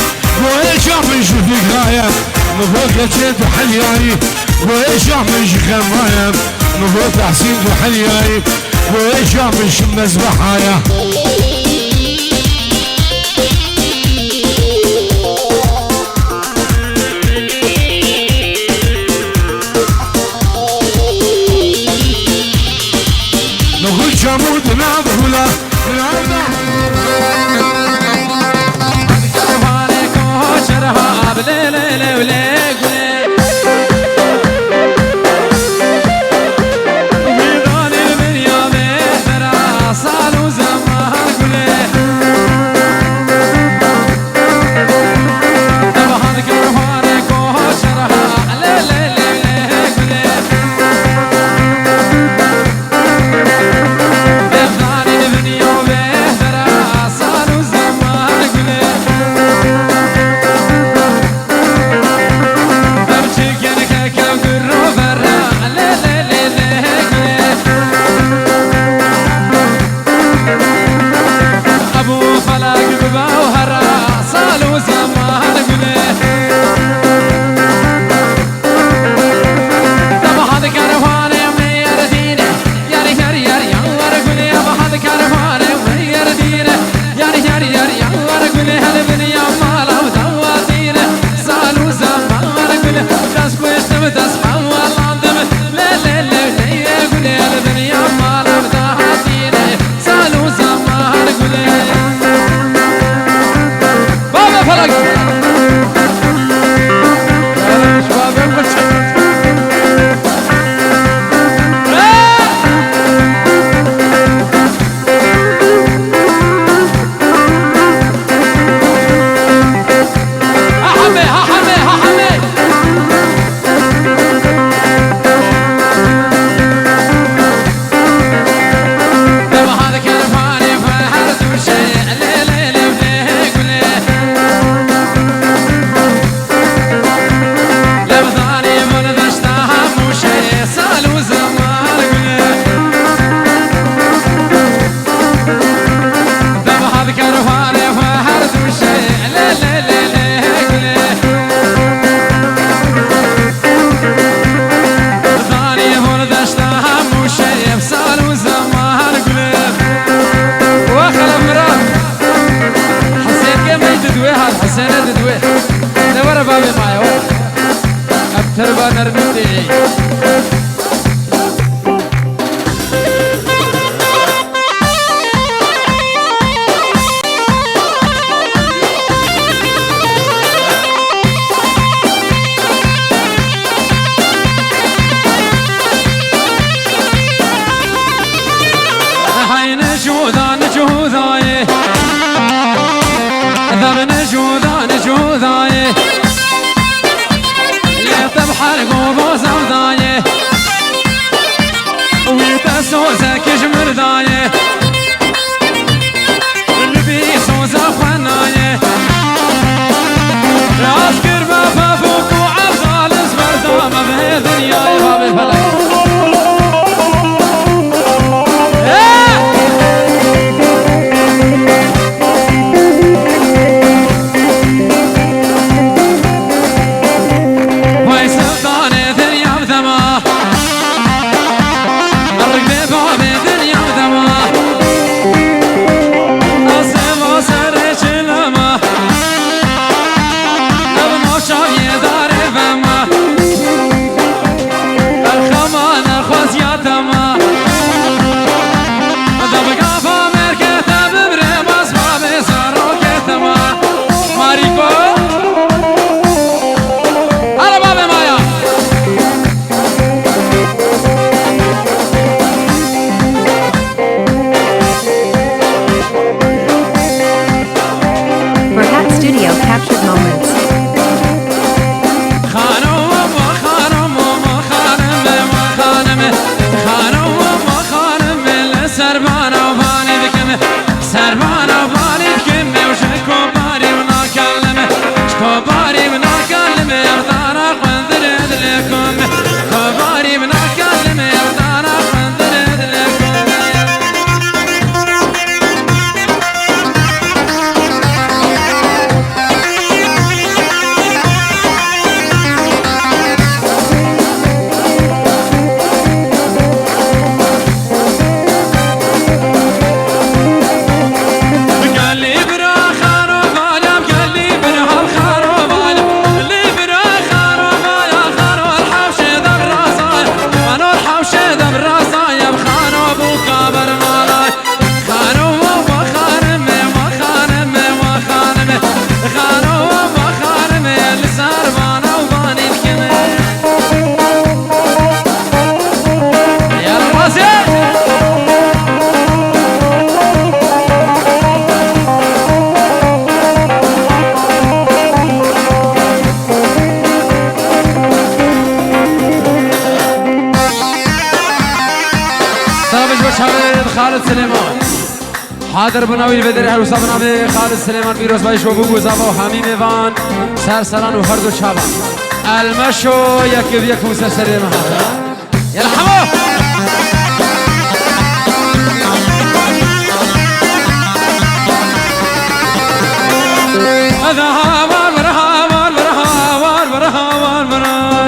وإيش من شوفك غاية نبوك جيت وحلياي وإيش من شخم غاية نبوك حسين وحلياي وإيش من شمس بحايا نقول جامود نابولا خالد سليمان حاضر بناوی بدر هر وسط بناوی خالد سليمان فيروز بايش وبو گزاوا و حمیم ایوان سرسران و هر دو چابا المشو یک بیک مسلسل ما يرحمه هذا هوار برهوار برهوار برهوار برهوار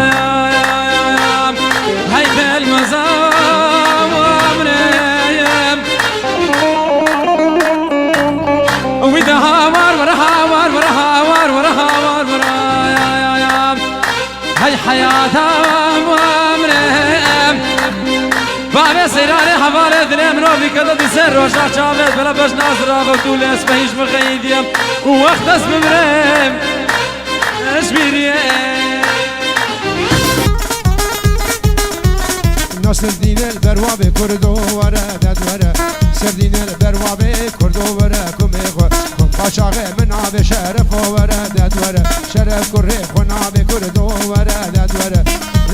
هاي بالمزام وامريم وإذا هوار برهوار برهوار برهوار برهوار هاي حياتها وامريم بابي سيراني حوالي دلم روبي كذا دي سر وشاح شابت بلا باش ناصرة وطول اسمهيش مخيديم ووقت اسم مريم اشبيريم ناصر دين البروابي كردو ورا داد ورا سردين البروابي كردو ورا كميخو كم قاشاغي من عابي شرف ورا داد ورا شرف كري خنابي كردو ورا داد ورا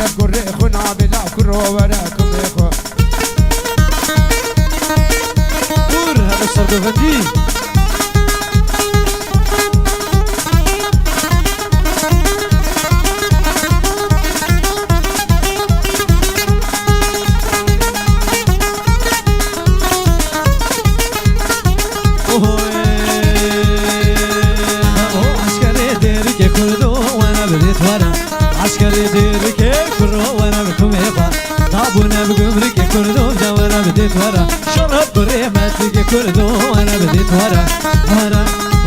رف كري خنابي لا كرو ورا كميخو هذا السردوفندي عسكري ديرك كردو وانا بديت ورا عسكري ديرك كردو وانا بكم يبا طابونا بقمرك كردو دا وانا بديت ورا شرب بريمتك كردو وانا بديت ورا ورا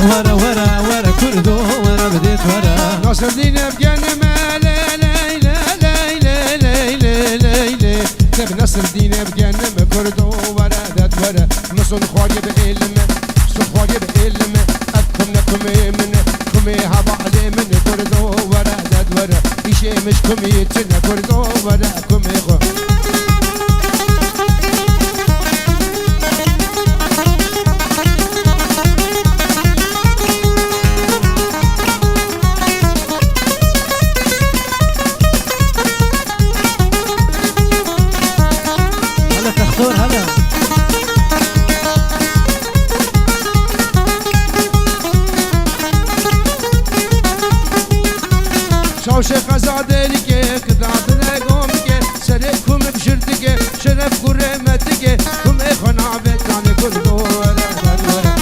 ورا ورا ورا كردو وانا بديت ورا ناصر دين بجنم لا لا لا لا لا لا لا لا نبي ناصر دين بجنم كردو ورا داد ورا مصن خواجه بعلم مصن خواجه بعلم أكم نكم من كم هبا علي من كردو ورا داد ورا إشي مش كم يتنا كردو ورا كم يخو هلا تختار هلا شاوش قزادلك كدادنا قومك سركم بشرتك شرف كرمتك كم اخنا بتاني كردو ورا ورا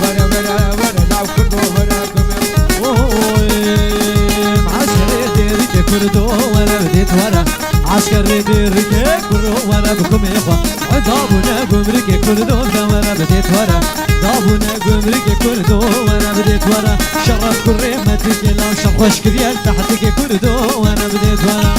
ورا ورا ورا لا كردو ورا كم عسكري ديرك كردو وانا بديت ورا عسكري ديرك كردو وانا بكم يبا طابونا قمرك كردو دا وانا بديت ورا طابونا قمرك كردو وانا بديت ورا شرف كريمتك لو شخوش كريال تحتك كردو وانا بديت ورا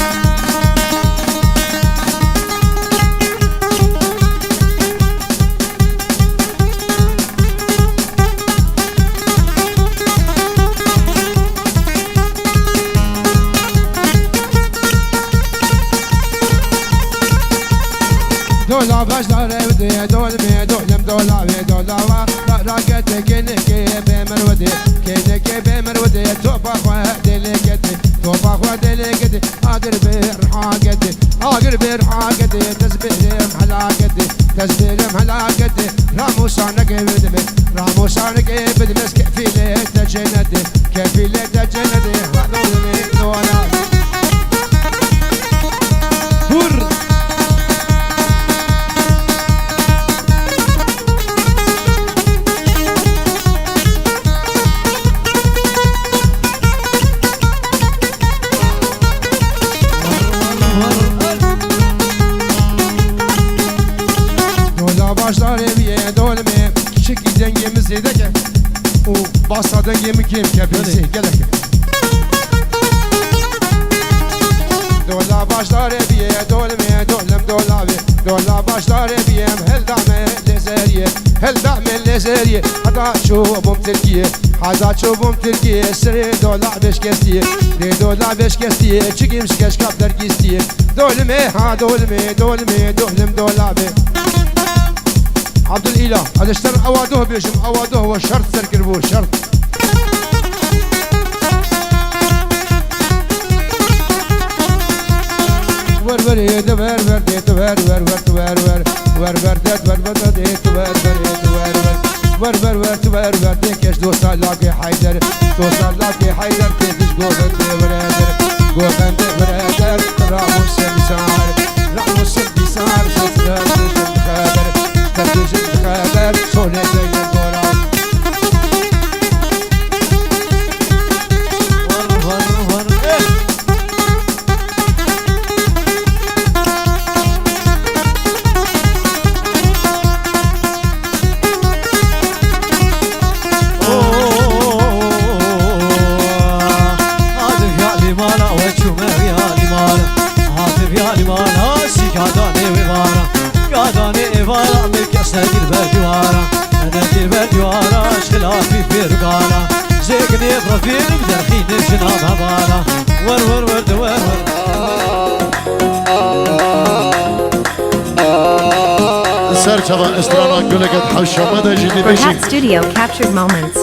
دولا باش دار ودي دول مي دولم دولا بي دولا وا راكت كنك بمرودي كنك بمرودي توبا خوا دلكتي توبا خوا دلكتي اقر برحاقتي اقر برحاقتي تسبيلم حلاقتي تسبيلم حلاقتي راموسانك بدمي راموسانك بدمي كفيلة تجندي كفيلة تجندي دولمي دولا بور başları bir dolme Şiki dengemiz edeke O basa dengemi kim kepisi geleke Dola başları bir dolme dolem dolavi Dola başları bir heldame lezeriye Heldame lezeriye Hada çubum Türkiye Hada çubum Türkiye Sırı dola beş kestiye De dola beş kestiye Çıkayım şikeş kaplar gistiye Dolme ha dolme dolme dolem dolavi عبد الإله هذا اشتر أوادوه بيشم أوادوه هو شرط سركربوه شرط ور ور يد ور ور ديت ور ور ور ور ور وربردت وربردت وربردت وربردت وربردت كش دوستا لاقي حيدر دوستا لاقي حيدر تدش قوبند برادر قوبند برادر راموس مسار راموس مسار تدش الخبر تدش الخبر صوني زي القرآن سرچوا استرانا گلگت حوشامده جدی بشی Berhat Studio captured moments.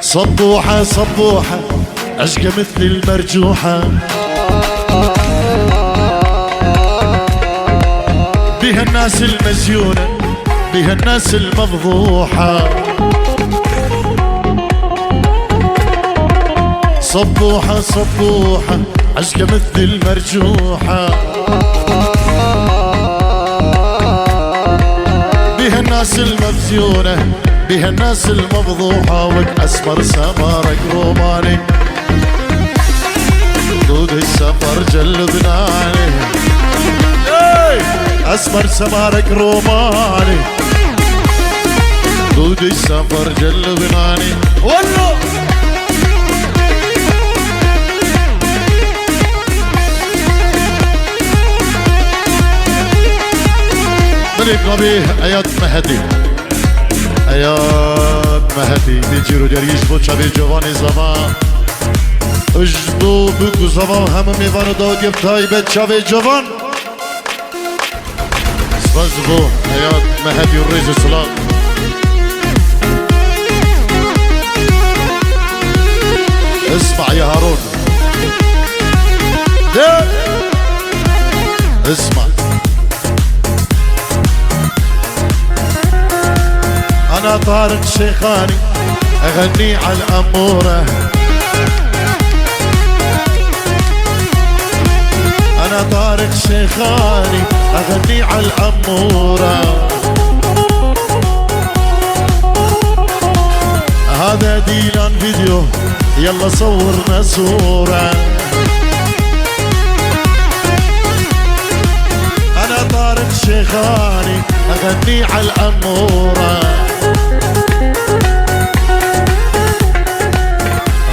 صبوحة صبوحة عشقة مثل المرجوحة بها الناس المزيونة بها الناس المفضوحة صبوحة صبوحة عشقة مثل المرجوحة بها الناس المفزونة بها الناس المفضوحة وك أسمر سمارك روماني دود السفر جلبنا عليه أسمر سمارك روماني دود السفر جلبنا عليه والله ملك نبيه آيات مهدي آيات مهدي بيجيرو دريش بو چاوی جوانی زمان اجدو بگو زمان همه میوانو داد یب تایبت چاوی جوان سپاس بو آيات مهدي و ريز سلام اسمع يا هارون اسمع أنا طارق شيخاني أغني على الأمورة أنا طارق شيخاني أغني على الأمورة هذا ديلان فيديو يلا صورنا صورة أنا طارق شيخاني أغني على الأمورة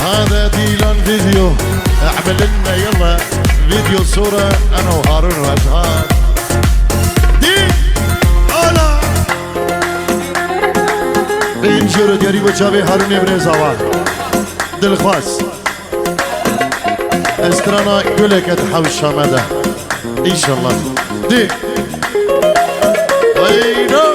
هذا ديلان فيديو اعمل لنا يلا فيديو صورة انا وهارون وازهار دي انا بينجر دياري وجابي هارون ابن زوار دلخواس استرانا قلك تحوش مدى ان شاء الله دي وينو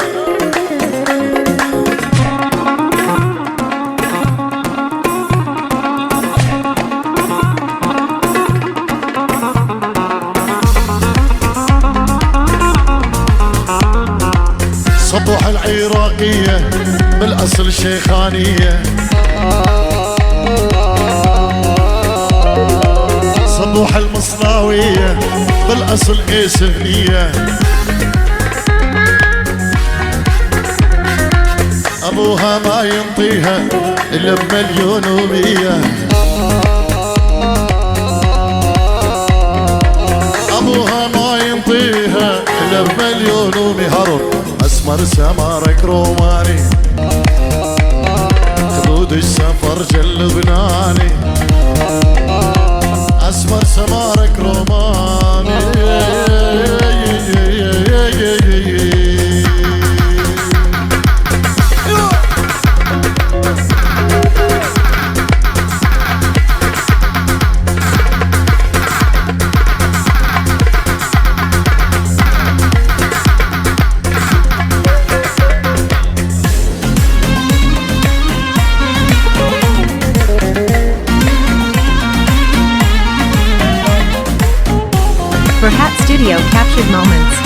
صبوح العراقية بالأصل شيخانية صبوح المصناوية بالأصل إيسفنية أبوها ما ينطيها إلا بمليون ومية أبوها ما ينطيها إلا بمليون ومية هارون اسمر سمارك روماني خدود السفر جل لبناني اسمر سمارك روماني Berhat Studio captured moments.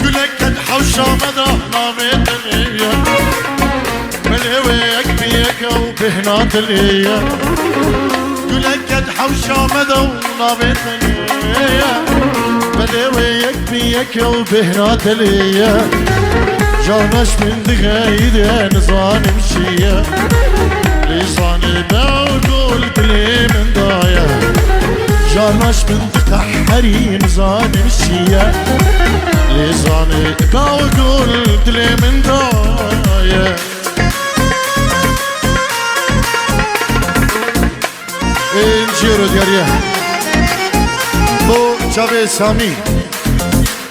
Gülek kad havşa medahna bedeliye ملهويك بيك وبهنات الايام قلك قد حوشة مدونا بيتنية ملهويك بيك وبهنات الايام جانش من دغايدة نظان مشية لساني بقول كلي من ضايا جانش من دقحري نظان مشية لساني بقول كلي من ضايا انجيرو دياريا بو شابي سامي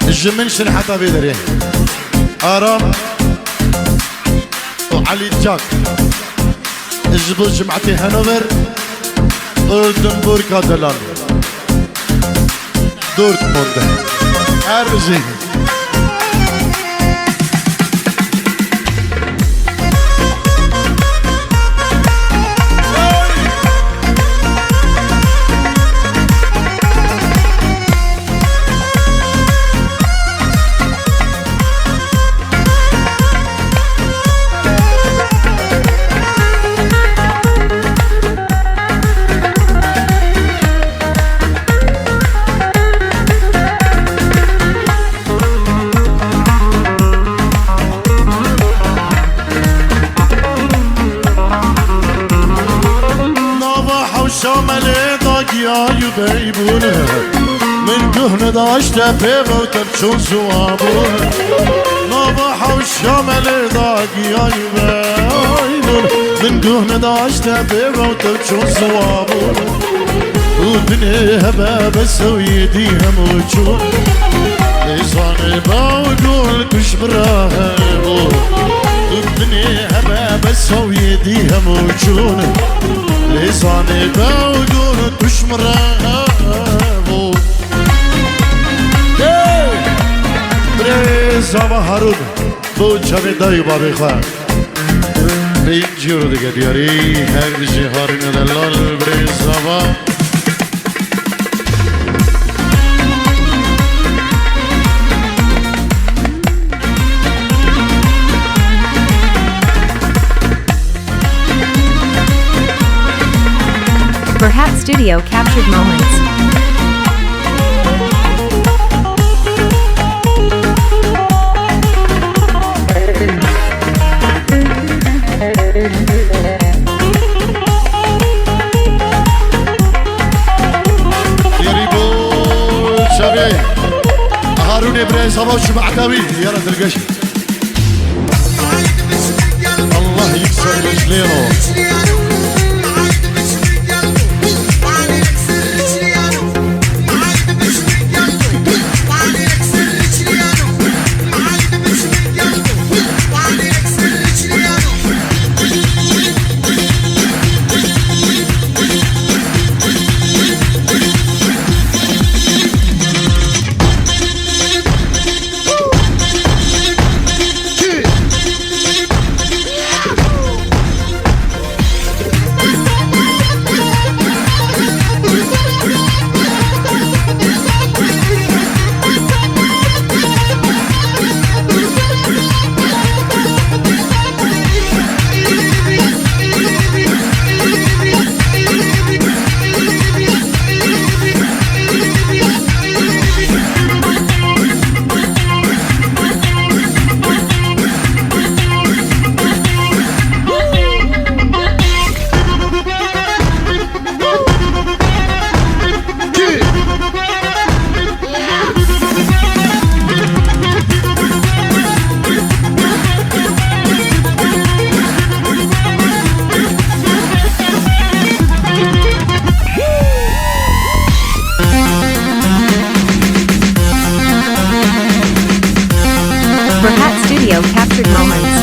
الجمن شنحتا بيدري ارام وعلي جاك الجبو جمعتي هانوفر اردنبورغ كادلان دورتموند ارزي بيبونه من كهن داشت بيغ وتبشون سوابونه نباح والشمل ضاقيا يبينون من كهن داشت بيغ وتبشون سوابونه وبنيها باب سويديها موجون لساني بقول كش براهبو وبنيها باب سويديها موجون لساني بقول كش براهبو بريزا هارون بو چاوی دایی بابی خواه بینجیو رو دیگه دیاری هر بیشی هارون دلال بريزا با Berhat Studio captured moments. هارون ابراهيم صباح شو معتوي يا رد القش الله يكسر رجلينه Berhat Studio captured moments.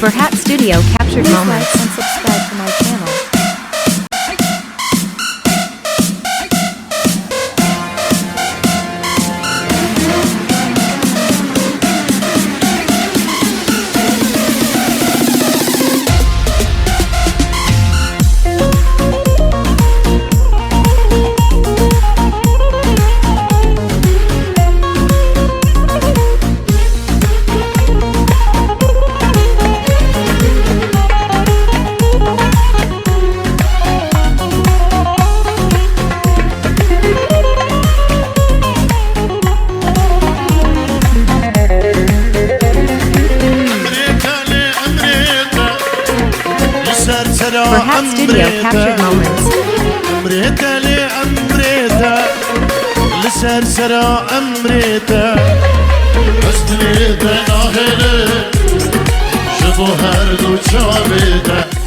Berhat Studio captured moments. And subscribe to my channel. Berhat Studio captured moments. أمريتا لأمريتا لسرسرة أمريتا حسنيتا ناهلة شبو هردو شابيتا